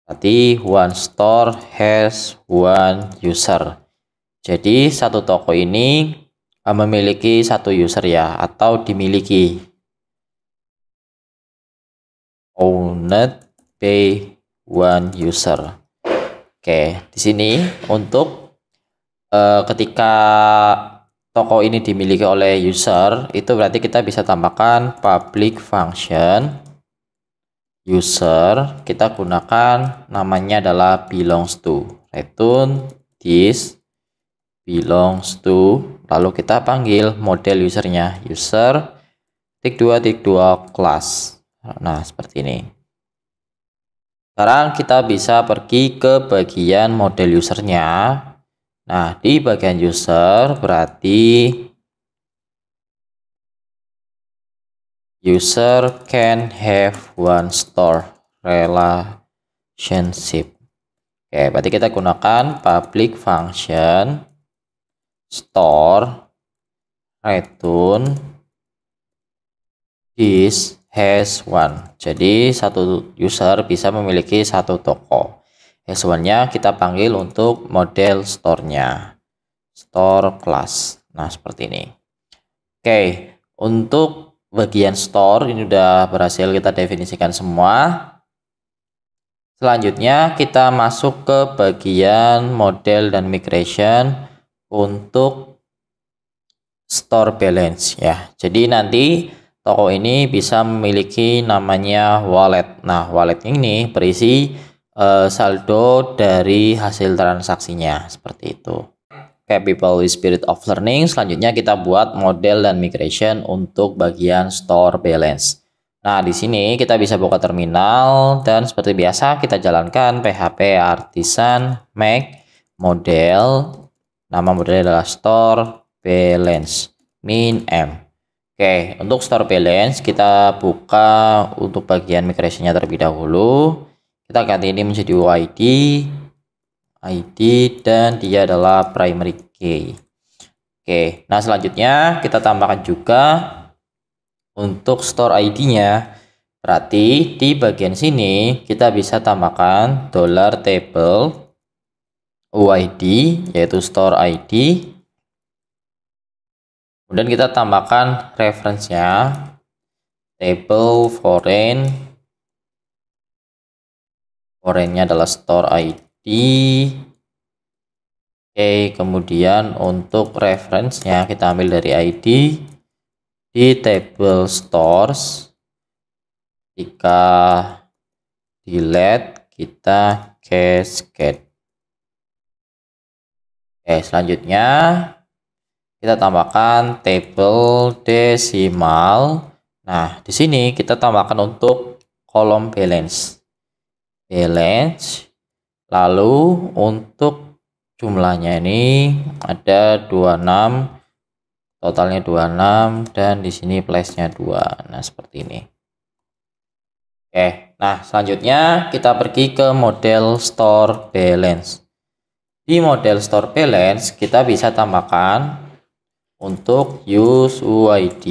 Berarti one store has one user. Jadi satu toko ini memiliki satu user ya, atau dimiliki. Owned by one user. Oke, di sini untuk ketika toko ini dimiliki oleh user, itu berarti kita bisa tambahkan public function user. Kita gunakan namanya adalah belongs to. Return this belongs to. Lalu kita panggil model usernya user _2 class. Nah, seperti ini. Sekarang kita bisa pergi ke bagian model usernya. Nah, di bagian user berarti user can have one store relationship. Oke, berarti kita gunakan public function store return this has one. Jadi satu user bisa memiliki satu toko. S1-nya kita panggil untuk model store-nya, store class. Nah, seperti ini. Oke, untuk bagian store ini udah berhasil kita definisikan semua. Selanjutnya kita masuk ke bagian model dan migration untuk store balance ya. Jadi nanti toko ini bisa memiliki namanya wallet. Nah, wallet ini berisi saldo dari hasil transaksinya seperti itu. People with spirit of learning. Selanjutnya kita buat model dan migration untuk bagian store balance. Nah, di sini kita bisa buka terminal dan seperti biasa kita jalankan PHP artisan make model. Nama modelnya adalah store balance min m. Oke, untuk store balance kita buka untuk bagian migrasinya terlebih dahulu. Kita ganti ini menjadi ID dan dia adalah primary key. Oke, nah selanjutnya kita tambahkan juga untuk store ID-nya. Berarti di bagian sini kita bisa tambahkan $table UID yaitu store ID. Kemudian kita tambahkan reference-nya table foreign-nya adalah store ID. Oke, kemudian untuk reference-nya kita ambil dari ID di table stores. Jika delete kita cascade. Oke, selanjutnya kita tambahkan table desimal. Nah, di sini kita tambahkan untuk kolom balance. Lalu untuk jumlahnya ini ada 26, totalnya 26 dan di sini plus-nya 2. Nah, seperti ini. Oke, nah selanjutnya kita pergi ke model store balance. Di model store balance kita bisa tambahkan untuk use UID,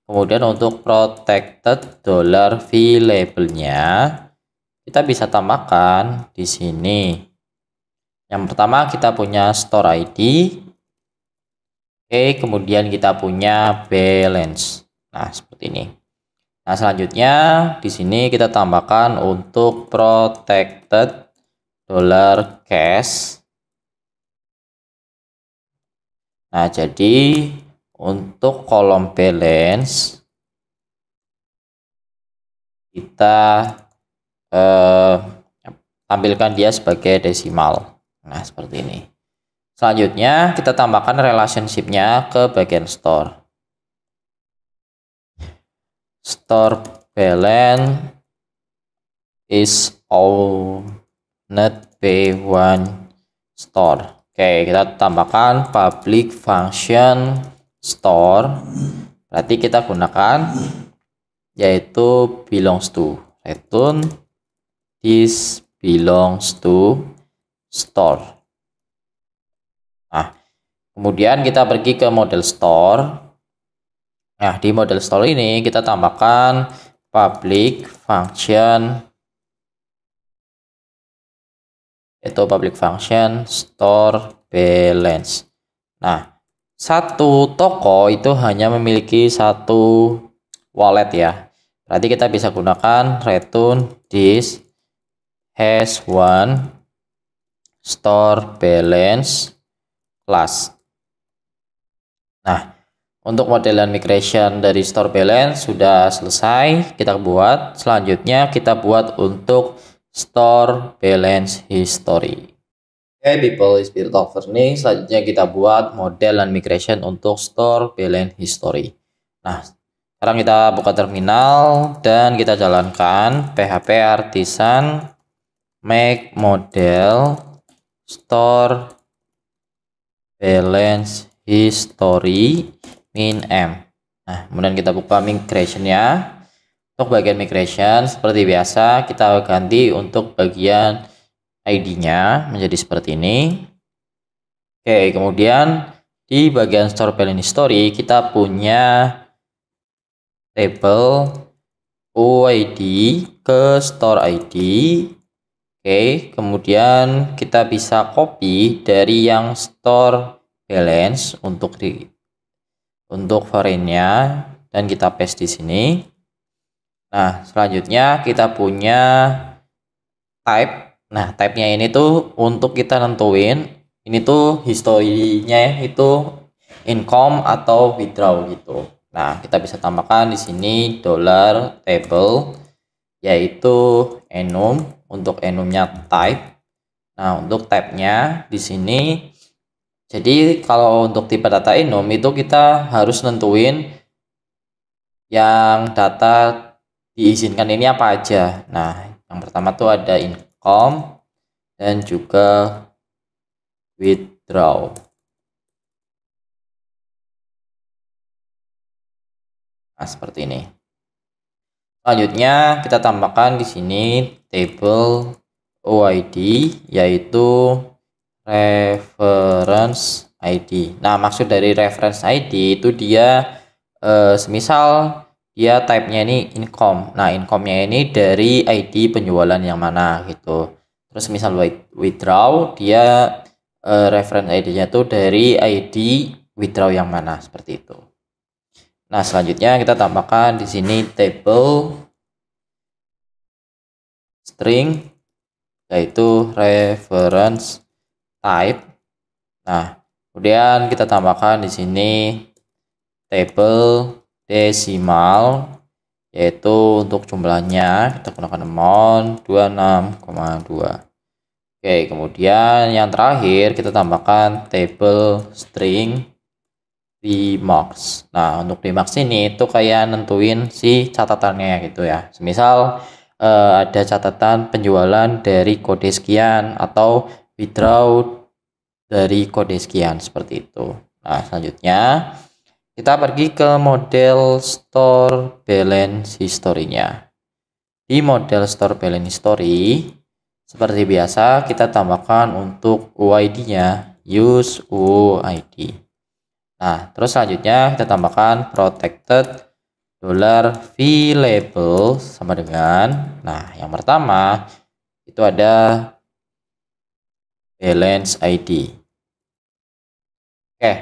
kemudian untuk protected $v labelnya kita bisa tambahkan di sini. Yang pertama kita punya store ID, kemudian kita punya balance. Nah, seperti ini. Nah, selanjutnya di sini kita tambahkan untuk protected $cash. Nah, jadi untuk kolom balance kita tampilkan dia sebagai desimal. Nah, seperti ini. Selanjutnya kita tambahkan relationship-nya ke bagian store. Store balance is owned by one store. Oke, kita tambahkan public function store, berarti kita gunakan yaitu belongs to. Return this belongs to store. Nah, kemudian kita pergi ke model store. Nah, di model store ini kita tambahkan public function, yaitu public function store balance. Nah, satu toko itu hanya memiliki satu wallet ya. Berarti kita bisa gunakan return this has one store balance class. Nah, untuk modelan migration dari store balance sudah selesai kita buat. Selanjutnya kita buat untuk store balance history. Oke, people is built of learning. Selanjutnya kita buat model dan migration untuk store balance history. Nah, sekarang kita buka terminal dan kita jalankan php artisan make model store balance history min m. Nah, kemudian kita buka migration-nya. Untuk bagian migration seperti biasa kita ganti untuk bagian ID-nya menjadi seperti ini. Oke, kemudian di bagian store balance history kita punya tabel UID ke store ID. Oke, kemudian kita bisa copy dari yang store balance untuk variannya dan kita paste di sini. Nah, selanjutnya kita punya type. Nah, type-nya ini tuh untuk kita nentuin ini tuh historinya itu income atau withdraw gitu. Nah, kita bisa tambahkan di sini $table yaitu enum untuk enumnya type. Nah, untuk type-nya di sini jadi kalau untuk tipe data enum itu kita harus nentuin yang data diizinkan ini apa aja. Nah, yang pertama tuh ada income dan juga withdraw. Nah, seperti ini. Selanjutnya kita tambahkan di sini table OID yaitu reference ID. Nah, maksud dari reference ID itu dia semisal dia type-nya ini income. Nah, income-nya ini dari ID penjualan yang mana gitu. Terus misal withdraw dia reference ID-nya tuh dari ID withdraw yang mana seperti itu. Nah, selanjutnya kita tambahkan di sini table string yaitu reference type. Nah, kemudian kita tambahkan di sini table desimal yaitu untuk jumlahnya kita gunakan amount 26,2. Oke, kemudian yang terakhir kita tambahkan table string remarks. Nah, untuk remarks ini itu kayak nentuin si catatannya gitu ya. Semisal ada catatan penjualan dari kode sekian atau withdraw dari kode sekian seperti itu. Nah, selanjutnya kita pergi ke model store balance history-nya. Di model store balance history seperti biasa kita tambahkan untuk UID-nya use UID. Nah, terus selanjutnya kita tambahkan protected $v-label sama dengan, nah yang pertama itu ada balance ID. Oke,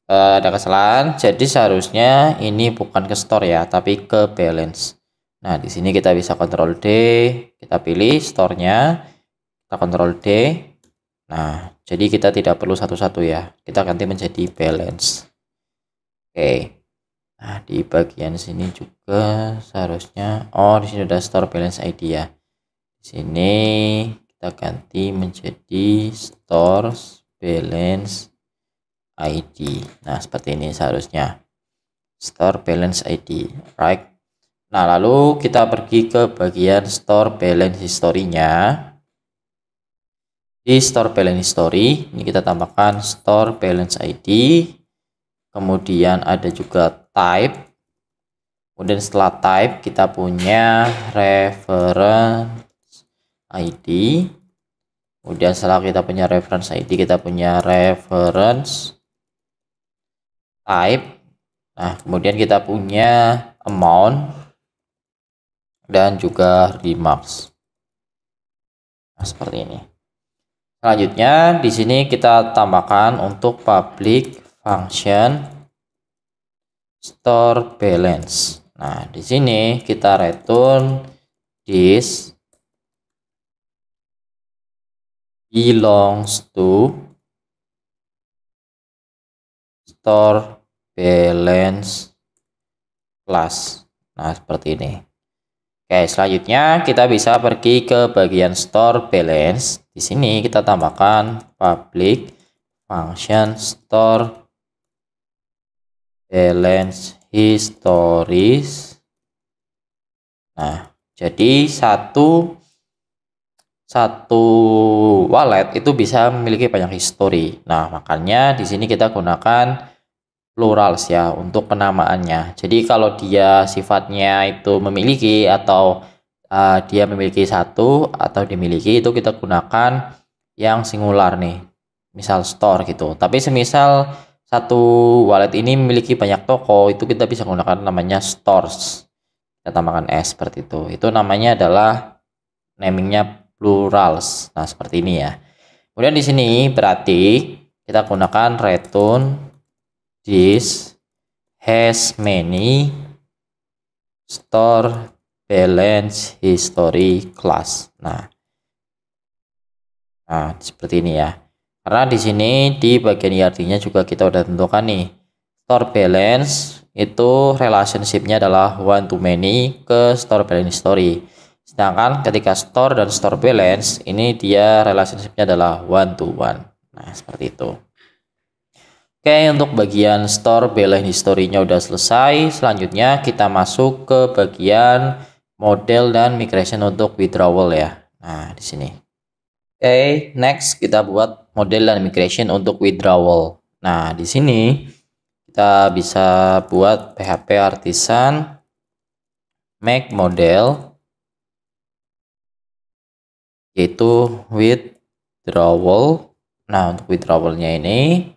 ada kesalahan. Jadi seharusnya ini bukan ke store ya, tapi ke balance. Nah, di sini kita bisa Ctrl D, kita pilih store-nya, kita Ctrl D. Nah, jadi kita tidak perlu satu-satu ya. Kita ganti menjadi balance. Oke. Nah, di bagian sini juga seharusnya di sini ada store balance ID ya. Di sini kita ganti menjadi store balance ID. Nah, seperti ini seharusnya. Store balance ID, right? Nah, lalu kita pergi ke bagian store balance history-nya. Di store balance history ini kita tambahkan store balance ID kemudian ada juga type. Kemudian setelah type kita punya reference ID. Kemudian setelah kita punya reference ID, kita punya reference type. Nah, kemudian kita punya amount dan juga remarks. Nah, seperti ini. Selanjutnya di sini kita tambahkan untuk public function store balance. Nah, di sini kita return this belongs to store balance class. Nah, seperti ini. Oke, selanjutnya kita bisa pergi ke bagian store balance. Di sini kita tambahkan public function store balance histories. Nah, jadi satu wallet itu bisa memiliki banyak history. Nah, makanya di sini kita gunakan plurals ya untuk penamaannya. Jadi kalau dia sifatnya itu memiliki atau dia memiliki satu atau dimiliki, itu kita gunakan yang singular nih. Misal store gitu. Tapi semisal satu wallet ini memiliki banyak toko, itu kita bisa gunakan namanya stores. Kita tambahkan S seperti itu. Itu namanya adalah namingnya plurals. Nah, seperti ini ya. Kemudian di sini berarti kita gunakan return this has many store balance history class. Nah, seperti ini ya. Karena di sini di bagian IRD-nya juga kita udah tentukan nih. Store balance itu relationship-nya adalah one to many ke store balance history. Sedangkan ketika store dan store balance ini dia relationship-nya adalah one to one. Nah, seperti itu. Oke, untuk bagian store balance history-nya udah selesai. Selanjutnya kita masuk ke bagian model dan migration untuk withdrawal ya. Nah, di sini. Oke, next kita buat model dan migration untuk withdrawal. Nah, di sini kita bisa buat PHP artisan make model yaitu withdrawal. Nah, untuk withdrawalnya ini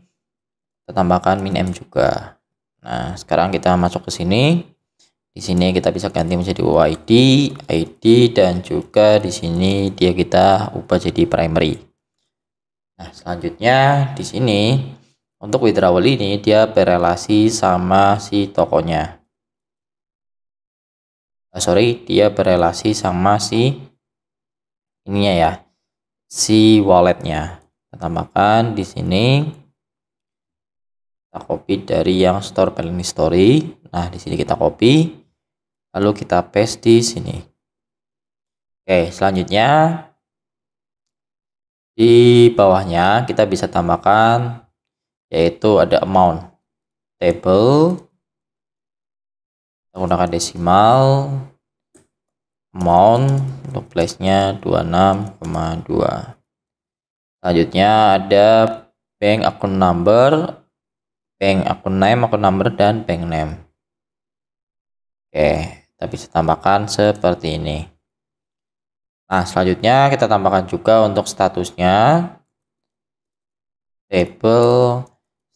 kita tambahkan min m juga. Nah, sekarang kita masuk ke sini. Di sini kita bisa ganti menjadi OID, ID, dan juga di sini dia kita ubah jadi primary. Nah, selanjutnya di sini untuk withdrawal ini dia berelasi sama si tokonya. Dia berelasi sama si ininya ya, si walletnya. Kita tambahkan di sini. Kita copy dari yang store balance history. Nah, di sini kita copy, lalu kita paste di sini. Oke, selanjutnya di bawahnya kita bisa tambahkan yaitu ada amount table. Kita gunakan desimal. Amount untuk place-nya 26,2. Selanjutnya ada bank account number, bank account name, account number, dan bank name. Oke, kita bisa tambahkan seperti ini. Nah, selanjutnya kita tambahkan juga untuk statusnya table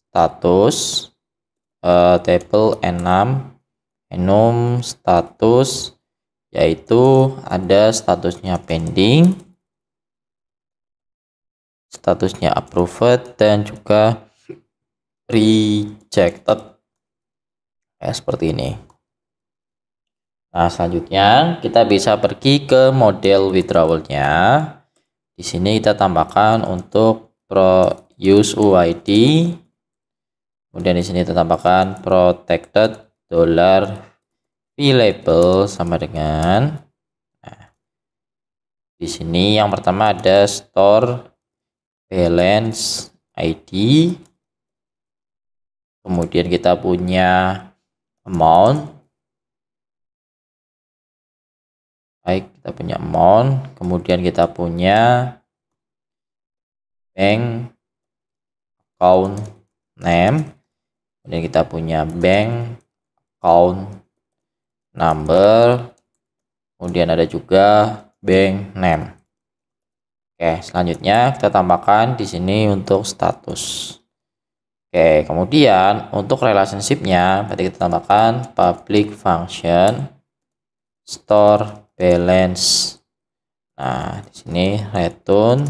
status, table enum status, yaitu ada statusnya pending, statusnya approved, dan juga rejected. Ya, seperti ini. Nah, selanjutnya kita bisa pergi ke model withdrawalnya. Di sini kita tambahkan untuk use UID. Kemudian di sini kita tambahkan protected $p label sama dengan. Nah, di sini yang pertama ada store balance ID. Kemudian kita punya amount. Baik, kita punya amount, kemudian kita punya bank account name, Kemudian kita punya bank account number, kemudian ada juga bank name. Oke, selanjutnya kita tambahkan di sini untuk status. Oke, kemudian untuk relationship-nya berarti kita tambahkan public function store balance. Nah, di sini return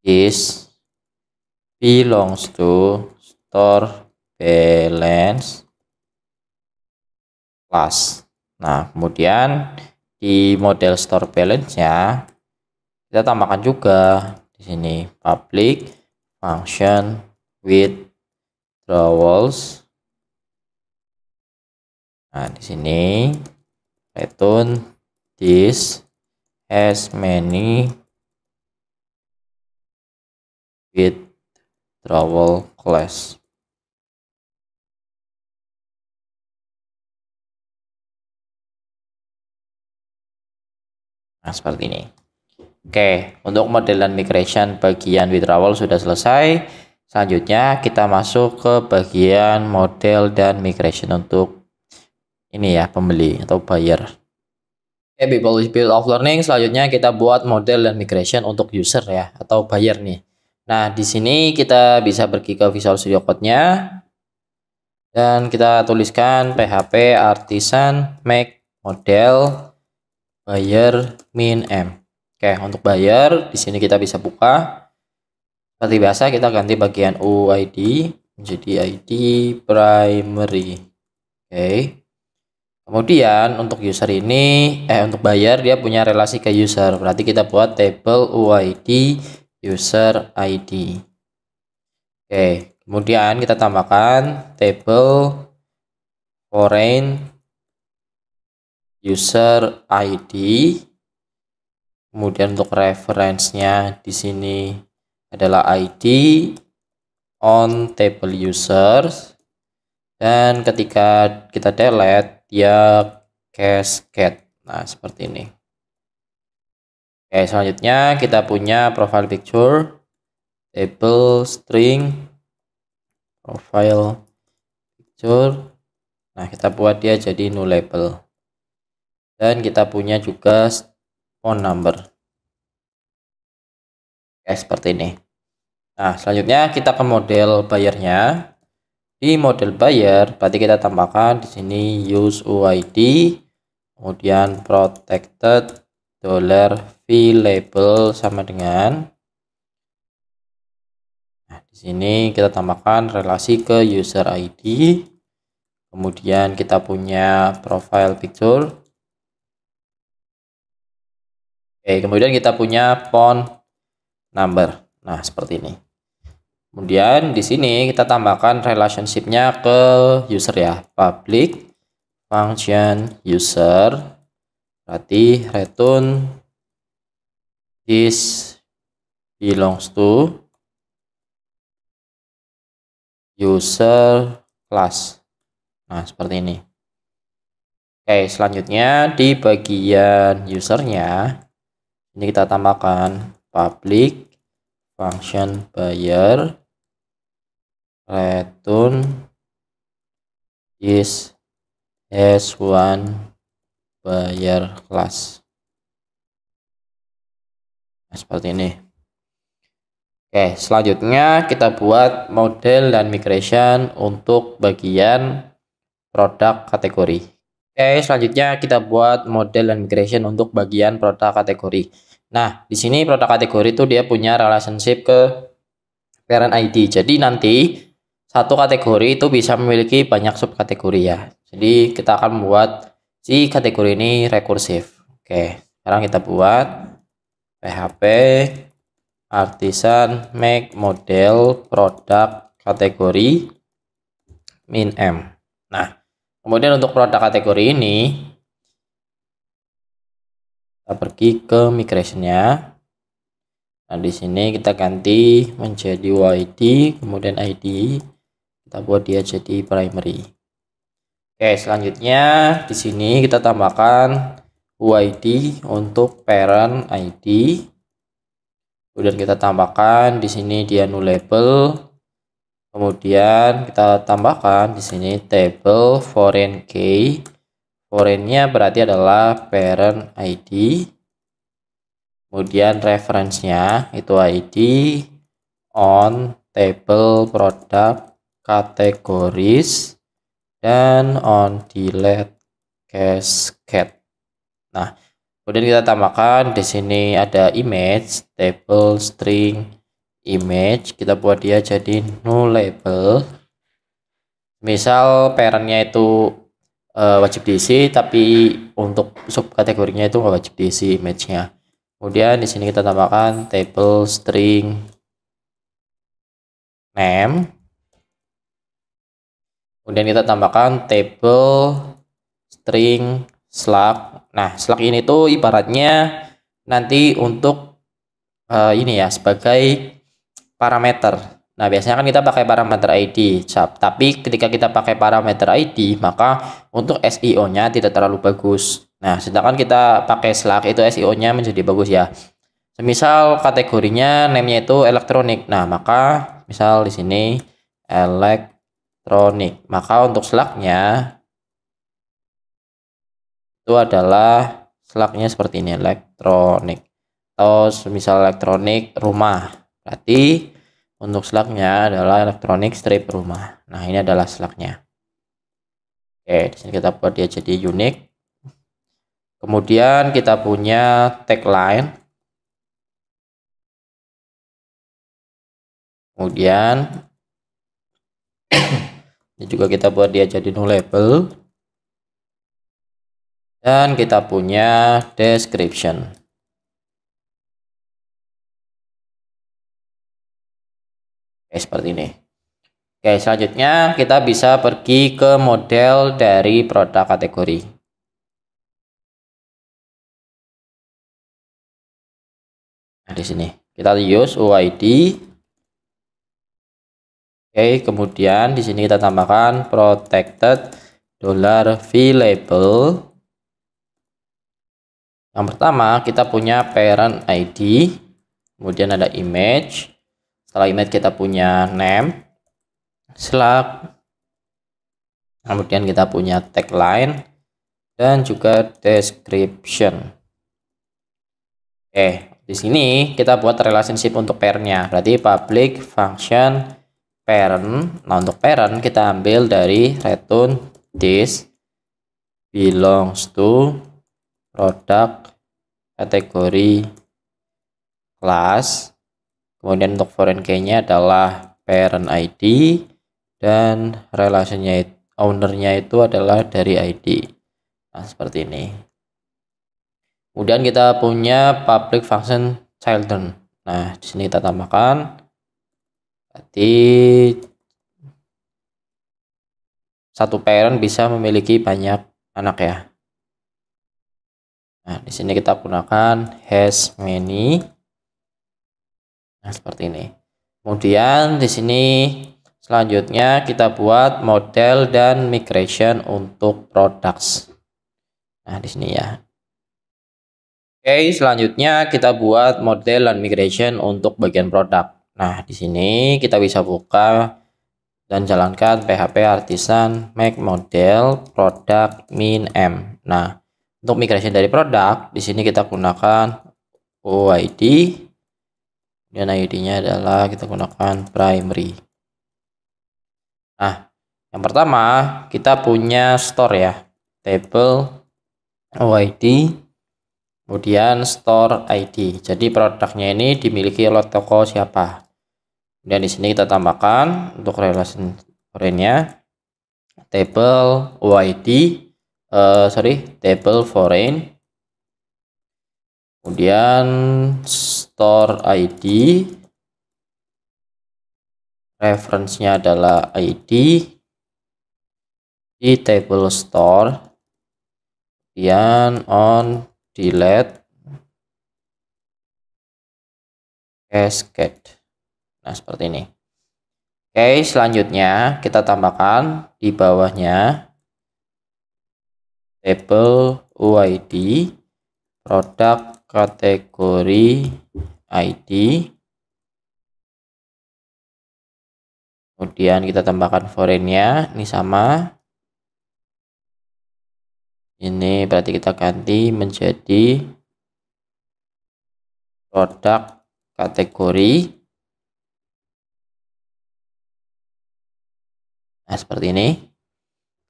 is belongs to store balance class. Nah, kemudian di model store balance-nya kita tambahkan juga di sini public function withdrawals. Nah, di sini return this as many withdrawal class. Nah, seperti ini. Oke, untuk model dan migration bagian withdrawal sudah selesai. Selanjutnya kita masuk ke bagian model dan migration untuk ini ya, pembeli atau buyer. Oke, people of learning, selanjutnya kita buat model dan migration untuk user ya atau buyer nih. Nah, di sini kita bisa pergi ke Visual Studio Code-nya dan kita tuliskan PHP artisan make model buyer min m. Oke, untuk buyer di sini kita bisa buka. Seperti biasa kita ganti bagian UID menjadi ID primary. Oke. Kemudian untuk user ini untuk buyer dia punya relasi ke user. Berarti kita buat table UID user ID. Oke, kemudian kita tambahkan table foreign user ID. Kemudian untuk reference-nya di sini adalah ID on table users. Dan ketika kita delete dia cascade. Nah, seperti ini. Oke, selanjutnya kita punya profile picture, table string, profile picture. Nah, kita buat dia jadi nullable. Dan kita punya juga phone number. Oke, seperti ini. Nah, selanjutnya kita ke model buyer-nya. Di model buyer berarti kita tambahkan di sini use UID, kemudian protected $v label sama dengan. Nah, di sini kita tambahkan relasi ke user ID. Kemudian kita punya profile picture. Oke, kemudian kita punya phone number. Nah, seperti ini. Kemudian di sini kita tambahkan relationship-nya ke user ya, public function user. Berarti return this belongs to user class. Nah, seperti ini. Oke, selanjutnya di bagian usernya ini kita tambahkan public function buyer return is S1 buyer class. Nah, seperti ini. Oke, selanjutnya kita buat model dan migration untuk bagian produk kategori. Oke, selanjutnya kita buat model dan migration untuk bagian produk kategori. Nah, di sini produk kategori itu dia punya relationship ke parent ID. Jadi nanti satu kategori itu bisa memiliki banyak subkategori ya. Jadi kita akan membuat si kategori ini rekursif. Oke, sekarang kita buat PHP artisan make model produk kategori min m. Nah, kemudian untuk produk kategori ini kita pergi ke migration-nya. Nah, di sini kita ganti menjadi UID, kemudian ID kita buat dia jadi primary. Oke, selanjutnya di sini kita tambahkan UID untuk parent ID. Kemudian kita tambahkan di sini dia nullable Kemudian kita tambahkan di sini table foreign key. Foreign-nya berarti adalah parent ID. Kemudian reference-nya itu ID on table product categories dan on delete cascade. Nah, kemudian kita tambahkan di sini ada image table string image, kita buat dia jadi nullable. Misal parentnya itu wajib diisi, tapi untuk subkategorinya itu nggak wajib diisi image-nya. Kemudian di sini kita tambahkan table string name. Kemudian kita tambahkan table string slug. Nah, slug ini tuh ibaratnya nanti untuk ini ya sebagai parameter. Nah, biasanya kan kita pakai parameter ID, tapi ketika kita pakai parameter ID, maka untuk SEO-nya tidak terlalu bagus. Nah, sedangkan kita pakai slug itu SEO-nya menjadi bagus ya. Semisal kategorinya name-nya itu elektronik. Nah, maka misal di sini elektronik. Maka untuk slug-nya itu adalah slug-nya seperti ini, elektronik. Atau misal elektronik rumah. Berarti untuk slug-nya adalah elektronik strip rumah. Nah, ini adalah slug-nya. Oke, di sini kita buat dia jadi unique. Kemudian kita punya tagline. Kemudian ini juga kita buat dia jadi nullable. Dan kita punya description. Oke, seperti ini. Oke, selanjutnya kita bisa pergi ke model dari produk kategori. Nah, di sini kita use UID. Oke, kemudian di sini kita tambahkan protected $v label. Yang pertama kita punya parent ID, kemudian ada image. Setelah image kita punya name, slug, kemudian kita punya tagline dan juga description. Oke, di sini kita buat relationship untuk parent-nya, berarti public function parent. Nah, untuk parent kita ambil dari return this belongs to product kategori class. Kemudian untuk foreign key-nya adalah parent ID dan relationnya ownernya itu adalah dari ID. Nah, seperti ini. Kemudian kita punya public function children. Nah, di sini kita tambahkan berarti satu parent bisa memiliki banyak anak ya. Nah, di sini kita gunakan has many. Nah, seperti ini. Kemudian di sini selanjutnya kita buat model dan migration untuk products. Nah, di sini ya. Oke, selanjutnya kita buat model dan migration untuk bagian produk. Nah, di sini kita bisa buka dan jalankan PHP Artisan make model product min m. Nah, untuk migration dari produk, di sini kita gunakan UID. Dan ID-nya adalah kita gunakan primary. Nah, yang pertama kita punya store ya, table UID, kemudian store ID. Jadi produknya ini dimiliki oleh toko siapa. Dan di sini kita tambahkan untuk relation foreign-nya table UID, table foreign, kemudian store ID, reference-nya adalah ID di table store, kemudian on delete cascade. Nah, seperti ini. Oke, selanjutnya kita tambahkan di bawahnya table UID produk kategori ID, Kemudian kita tambahkan foreign-nya, ini sama. Ini berarti kita ganti menjadi produk kategori. Nah, seperti ini.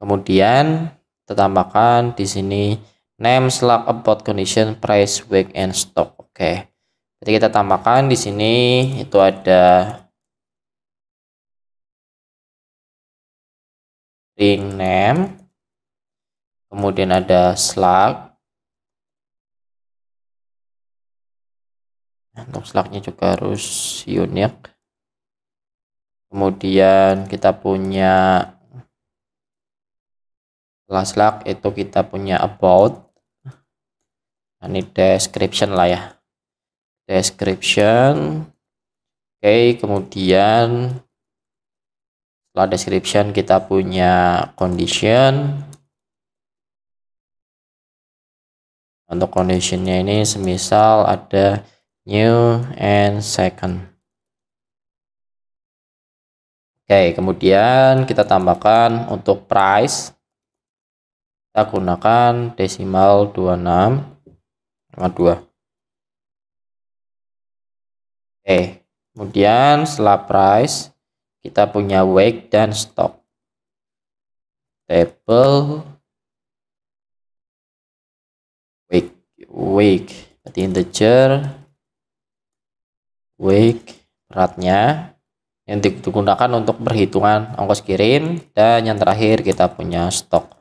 Kemudian kita tambahkan di sini name, slug, about, condition, price, weight, and stock. Oke. Jadi kita tambahkan di sini itu ada ring name, kemudian ada slug. Untuk slugnya juga harus unik. Kemudian kita punya slug itu kita punya about. Ini description lah ya. Description. Oke, kemudian setelah description kita punya condition. Untuk conditionnya ini semisal ada new and second. Oke, kemudian kita tambahkan untuk price. Kita gunakan desimal 26,2. Oke, kemudian setelah price kita punya weight dan stock. Table weight berarti integer, weight beratnya yang digunakan untuk perhitungan ongkos kirim, dan yang terakhir kita punya stock.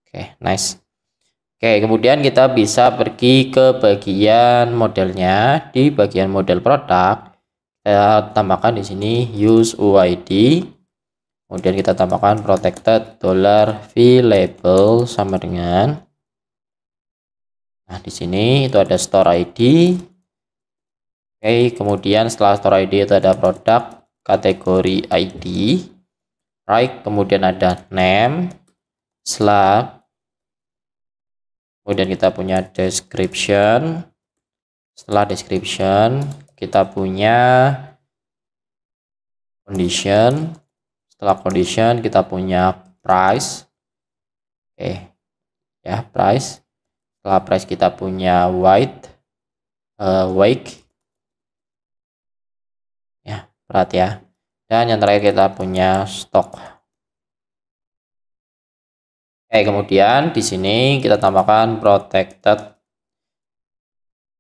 Oke, nice. Oke, kemudian kita bisa pergi ke bagian modelnya. Di bagian model produk, kita tambahkan di sini use UID. Kemudian kita tambahkan protected $v label sama dengan. Nah, di sini itu ada store ID. Oke, kemudian setelah store ID itu ada produk kategori ID. Right, kemudian ada name, slug. Kemudian kita punya description. Setelah description kita punya condition. Setelah condition kita punya price. Oke, ya, price. Setelah price kita punya weight, ya, berat ya. Dan yang terakhir kita punya stock. Oke, kemudian di sini kita tambahkan protected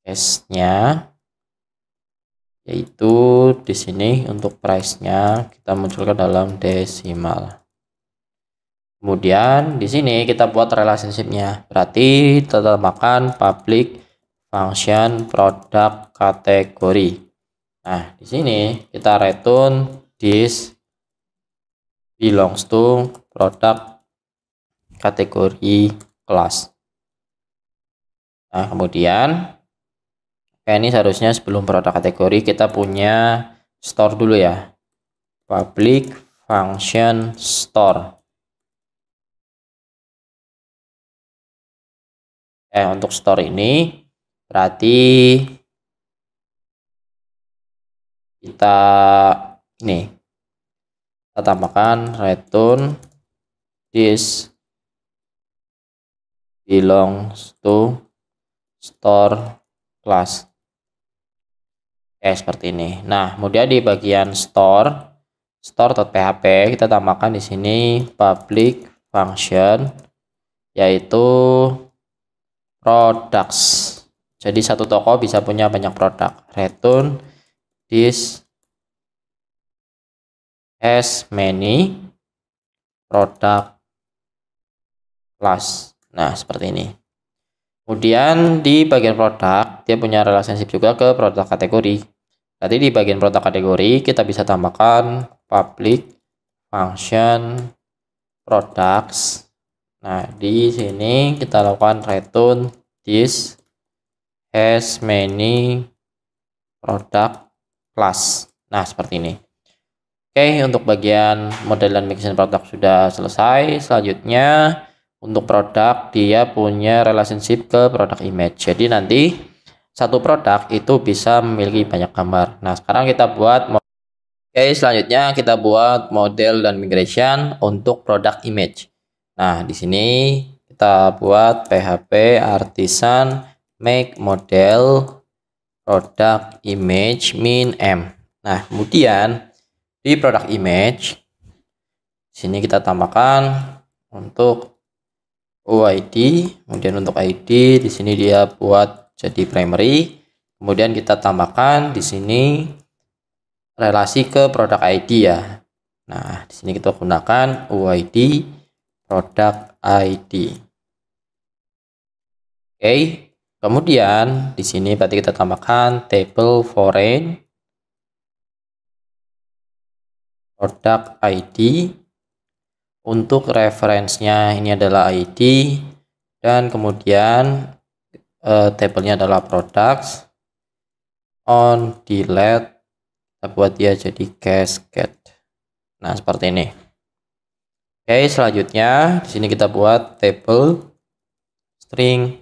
S-nya, yaitu di sini untuk price-nya kita munculkan dalam desimal. Kemudian di sini kita buat relationship-nya. Berarti kita tambahkan public function product kategori. Nah, di sini kita return this belongs to product kategori kelas. Nah, kemudian ini seharusnya sebelum produk kategori kita punya store dulu ya. Public function store. Untuk store ini berarti kita tambahkan return this belongs to store class. Seperti ini. Nah, kemudian di bagian store.php kita tambahkan di sini public function, yaitu products. Jadi satu toko bisa punya banyak produk. Return this as many product class. Nah, seperti ini. Kemudian di bagian produk dia punya relationship juga ke produk kategori. Tadi di bagian produk kategori kita bisa tambahkan public function products. Nah, di sini kita lakukan return this as many product class. Nah, seperti ini. Oke, untuk bagian model dan mixing produk sudah selesai. Selanjutnya untuk produk dia punya relationship ke produk image. Jadi nanti satu produk itu bisa memiliki banyak gambar. Nah, sekarang kita buat Oke, selanjutnya kita buat model dan migration untuk product image. Nah, di sini kita buat PHP artisan make model product image min m. Nah, kemudian di product image sini kita tambahkan untuk UID, kemudian untuk ID di sini dia buat jadi primary. Kemudian kita tambahkan di sini relasi ke produk ID ya. Nah, di sini kita gunakan UID product ID. Oke. Kemudian di sini berarti kita tambahkan table foreign product ID. Untuk referensinya ini adalah ID dan kemudian tabelnya adalah products. On delete kita buat dia jadi cascade. Nah, seperti ini. Oke, selanjutnya di sini kita buat table string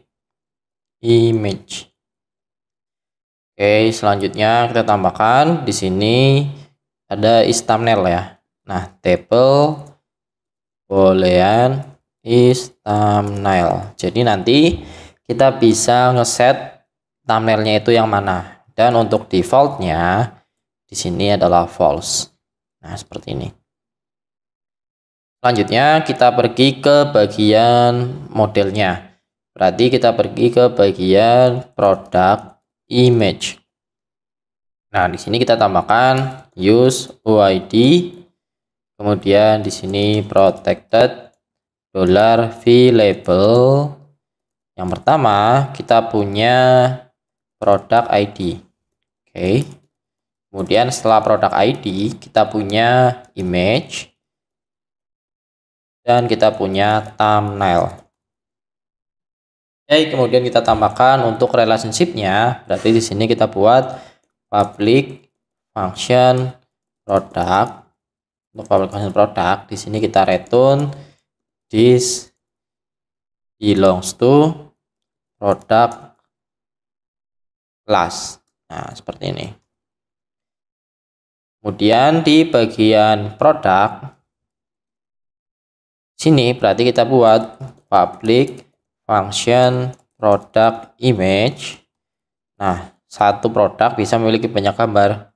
image. Oke, selanjutnya kita tambahkan di sini ada is thumbnail ya. Nah, table boolean is thumbnail. Jadi nanti kita bisa ngeset thumbnailnya itu yang mana. Dan untuk defaultnya di sini adalah false. Nah, seperti ini. Selanjutnya kita pergi ke bagian modelnya. Berarti kita pergi ke bagian product image. Nah, di sini kita tambahkan use UID. Kemudian di sini protected $v label. Yang pertama kita punya product ID. Oke. Kemudian setelah product ID kita punya image dan kita punya thumbnail. Oke, kemudian kita tambahkan untuk relationship-nya. Berarti di sini kita buat public function product. Untuk public function product di sini kita return this belongs to product class. Nah, seperti ini. Kemudian di bagian produk sini berarti kita buat public function product image. Nah, satu produk bisa memiliki banyak gambar.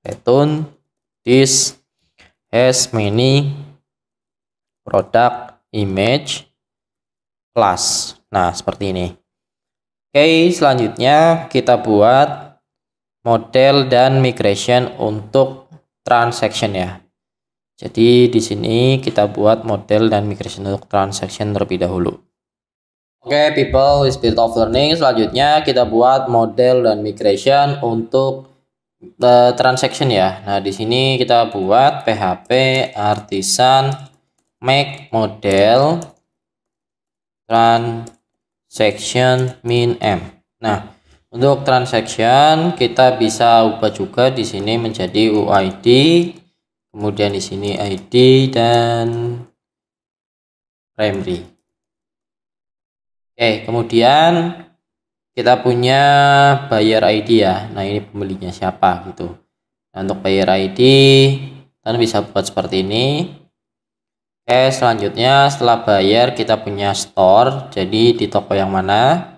Return this has many product image class. Nah, seperti ini. Oke, selanjutnya kita buat model dan migration untuk transaction ya. Jadi di sini kita buat model dan migration untuk transaction terlebih dahulu. Oke, people, with spirit of learning. Selanjutnya kita buat model dan migration untuk transaction ya. Nah, di sini kita buat PHP artisan make model transaction min m. Nah, untuk transaction kita bisa ubah juga di sini menjadi UID, kemudian di sini ID dan primary. Oke, kemudian kita punya buyer ID ya. Nah, ini pembelinya siapa gitu. Nah, untuk buyer ID kalian bisa buat seperti ini. Oke, selanjutnya setelah buyer kita punya store. Jadi di toko yang mana?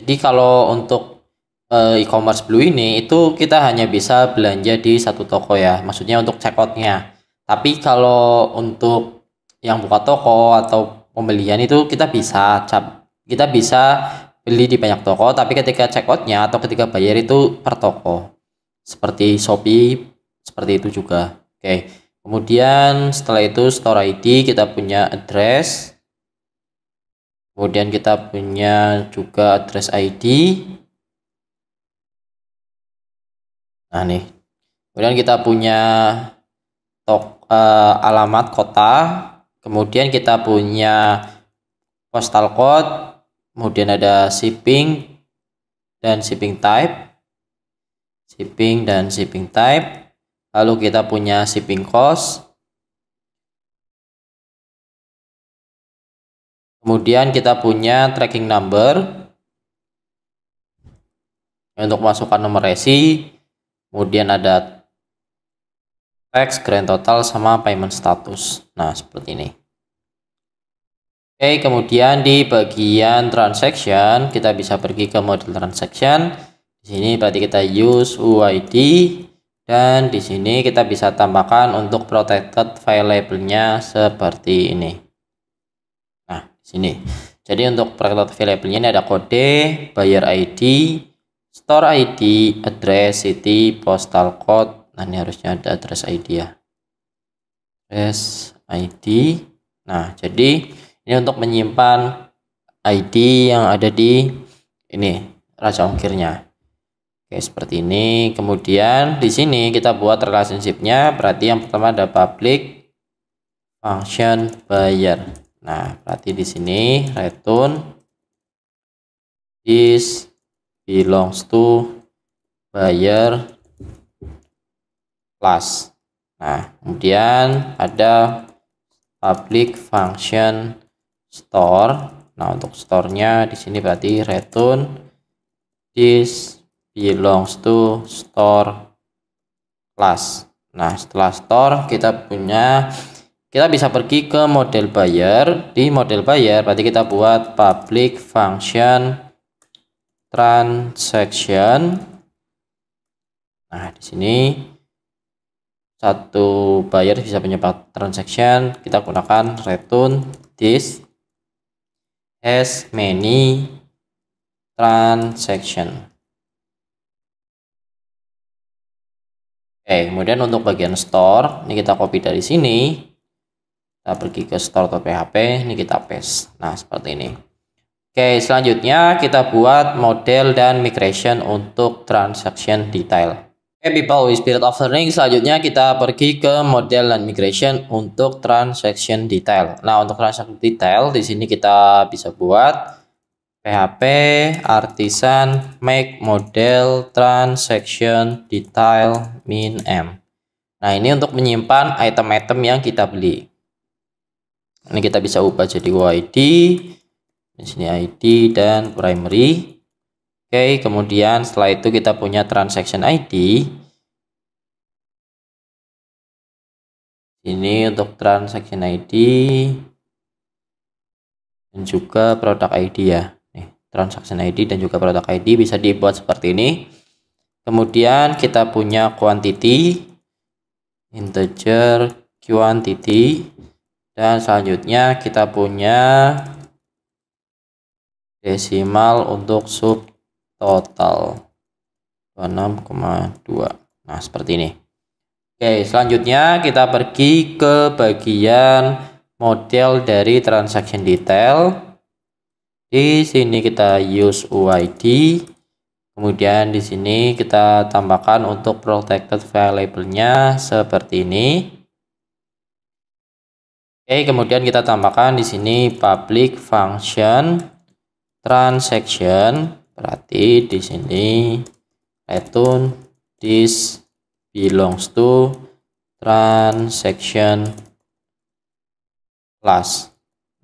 Jadi kalau untuk e-commerce Blue ini itu kita hanya bisa belanja di satu toko ya. Maksudnya untuk checkoutnya. Tapi kalau untuk yang buka toko atau pembelian itu kita bisa beli di banyak toko, tapi ketika checkoutnya atau ketika bayar itu per toko, seperti Shopee seperti itu juga. Oke, kemudian setelah itu store ID kita punya address, kemudian kita punya juga address ID. Nah nih, kemudian kita punya alamat kota, kemudian kita punya postal code, kemudian ada shipping dan shipping type, lalu kita punya shipping cost, kemudian kita punya tracking number untuk masukkan nomor resi, kemudian ada tax, grand total, sama payment status. Nah, seperti ini. Oke, kemudian di bagian transaction kita bisa pergi ke model transaction. Di sini berarti kita use UID, dan di sini kita bisa tambahkan untuk protected file labelnya seperti ini. Nah, di sini. Jadi untuk protected file labelnya ini ada kode, buyer ID, store ID, address, city, postal code. Nah, ini harusnya ada address ID ya. Address ID. Nah, jadi ini untuk menyimpan ID yang ada di ini raja ongkirnya. Oke, seperti ini. Kemudian di sini kita buat relationship-nya. Berarti yang pertama ada public function buyer. Nah, berarti di sini return this belongs to buyer class. Nah, kemudian ada public function store. Nah, untuk store-nya di sini berarti return this belongs to store class. Nah, setelah store kita bisa pergi ke model buyer. Di model buyer berarti kita buat public function transaction. Nah, di sini satu buyer bisa punya transaction, kita gunakan return this has many transaction. Oke, kemudian untuk bagian store, ini kita copy dari sini. Kita pergi ke store.php, ini kita paste. Nah, seperti ini. Oke, selanjutnya kita buat model dan migration untuk transaction detail. Oke, people, with spirit of learning, selanjutnya kita pergi ke model dan migration untuk transaction detail. Nah, untuk transaction detail, di sini kita bisa buat PHP artisan make model transaction detail min m. Nah, ini untuk menyimpan item-item yang kita beli. Ini kita bisa ubah jadi UID, di sini ID dan primary. Oke, kemudian setelah itu kita punya transaction ID. Ini untuk transaction ID dan juga product ID ya. Transaction ID dan juga product ID bisa dibuat seperti ini. Kemudian kita punya quantity, integer quantity, dan selanjutnya kita punya desimal untuk subtotal 26,2. Nah, seperti ini. Oke, selanjutnya kita pergi ke bagian model dari transaction detail. Di sini kita use UID. Kemudian di sini kita tambahkan untuk protected variable-nya seperti ini. Oke, kemudian kita tambahkan di sini public function transaction. Berarti di sini return this belongs to transaction class.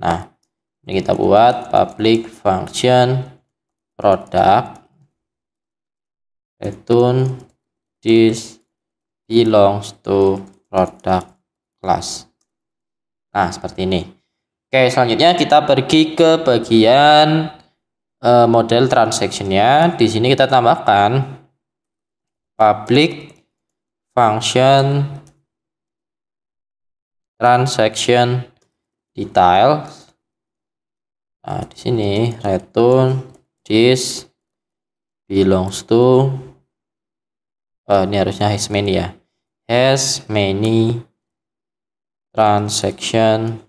Nah, ini kita buat public function product return this belongs to product class. Nah, seperti ini. Oke, selanjutnya kita pergi ke bagian model transaction-nya. Di sini kita tambahkan public function transaction details. Nah, di sini return this belongs to ini harusnya has many ya. Has many transaction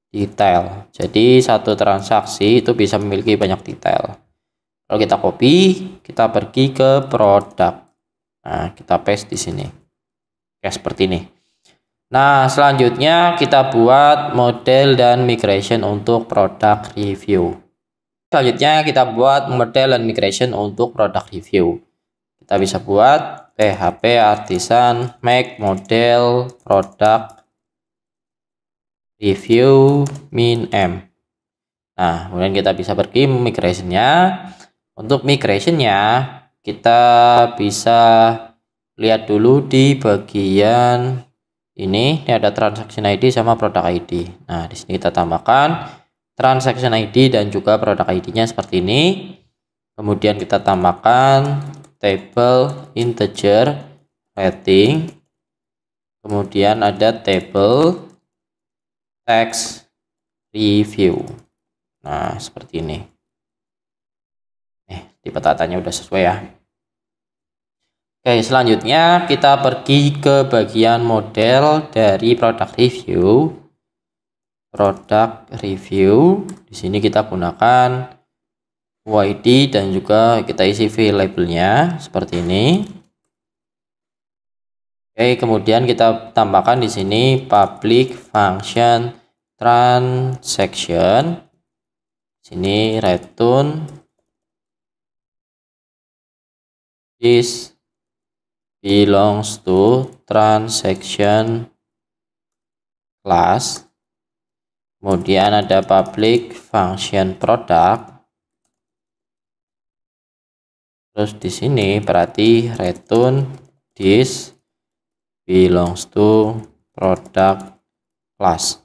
detail. Jadi satu transaksi itu bisa memiliki banyak detail. Kalau kita copy, kita pergi ke produk. Nah, kita paste di sini. Kayak seperti ini. Nah, selanjutnya kita buat model dan migration untuk product review. Selanjutnya kita buat model dan migration untuk product review. Kita bisa buat PHP artisan make model product review min m. Nah, kemudian kita bisa pergi migrationnya. Untuk migrationnya kita bisa lihat dulu di bagian ini ada transaction ID sama product ID. Nah, di sini kita tambahkan transaction ID dan juga product ID-nya seperti ini. Kemudian kita tambahkan table integer rating. Kemudian ada table text review. Nah, seperti ini. Tipe tatanya udah sesuai ya. Oke, selanjutnya kita pergi ke bagian model dari product review. Product review. Di sini kita gunakan UID dan juga kita isi labelnya seperti ini. Oke, kemudian kita tambahkan di sini public function transaction. Sini return this belongs to transaction class. Kemudian ada public function product. Terus di sini berarti return this belongs to product class.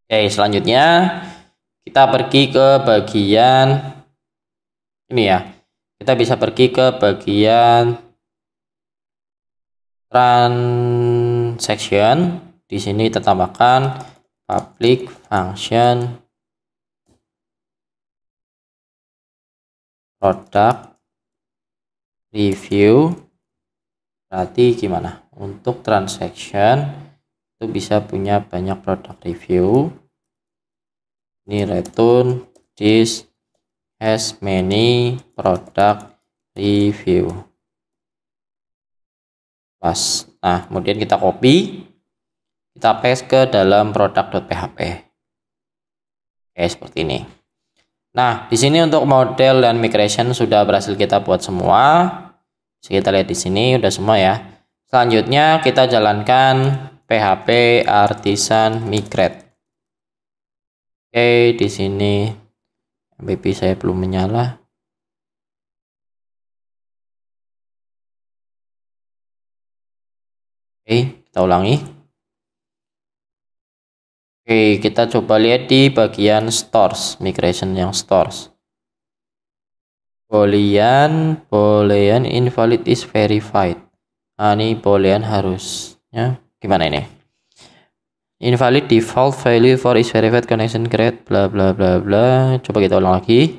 Oke, selanjutnya kita pergi ke bagian ini ya. Kita bisa pergi ke bagian transaction. Di sini kita tambahkan public function product review. Berarti gimana? Untuk transaction itu bisa punya banyak product review. Ini return this has many product review. Pas. Nah, kemudian kita copy, kita paste ke dalam product.php. Oke, seperti ini. Nah, di sini untuk model dan migration sudah berhasil kita buat semua. Bisa kita lihat di sini udah semua ya. Selanjutnya kita jalankan PHP Artisan Migrate. Oke, di sini MPP saya belum menyala. Oke, kita ulangi. Oke, kita coba lihat di bagian stores, migration yang stores. Boolean invalid is verified. Nah, ini boolean harusnya gimana ini? Invalid default value for is verified connection create bla bla bla bla. Coba kita ulang lagi.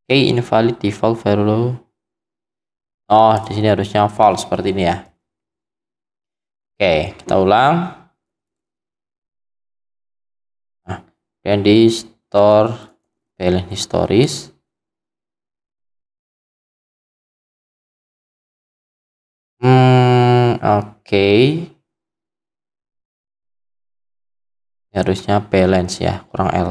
Oke, invalid default value. Oh, di sini harusnya false seperti ini ya. Oke, kita ulang. Nah, dan di store balance histories. Oke. Harusnya balance ya, kurang L.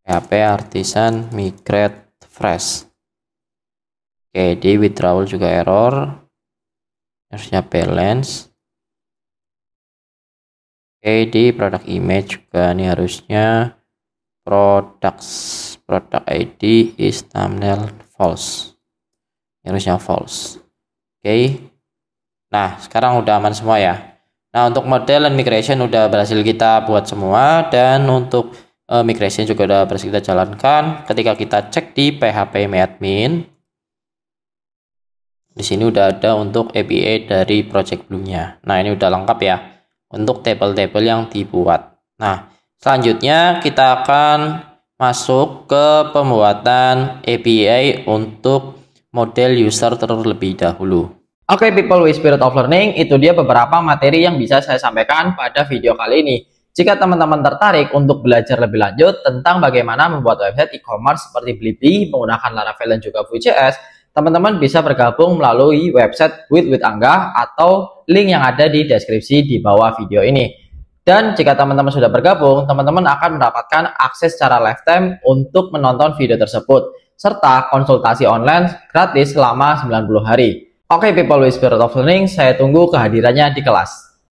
PHP Artisan Migrate Fresh. Oke, di withdrawal juga error. Harusnya balance. Oke, di product image juga ini harusnya product ID is thumbnail false. Ini harusnya false. Oke. Nah, sekarang udah aman semua ya. Nah, untuk model dan migration udah berhasil kita buat semua, dan untuk migration juga udah berhasil kita jalankan. Ketika kita cek di PHP admin, di sini udah ada untuk API dari project Blue-nya. Nah, ini udah lengkap ya untuk table-table yang dibuat. Nah, selanjutnya kita akan masuk ke pembuatan API untuk model user terlebih dahulu. Oke, people with spirit of learning, itu dia beberapa materi yang bisa saya sampaikan pada video kali ini. Jika teman-teman tertarik untuk belajar lebih lanjut tentang bagaimana membuat website e-commerce seperti Blibli menggunakan Laravel dan juga Vue.js, teman-teman bisa bergabung melalui website with Angga atau link yang ada di deskripsi di bawah video ini. Dan jika teman-teman sudah bergabung, teman-teman akan mendapatkan akses secara lifetime untuk menonton video tersebut, serta konsultasi online gratis selama 90 hari. Oke, people with spirit of learning, saya tunggu kehadirannya di kelas.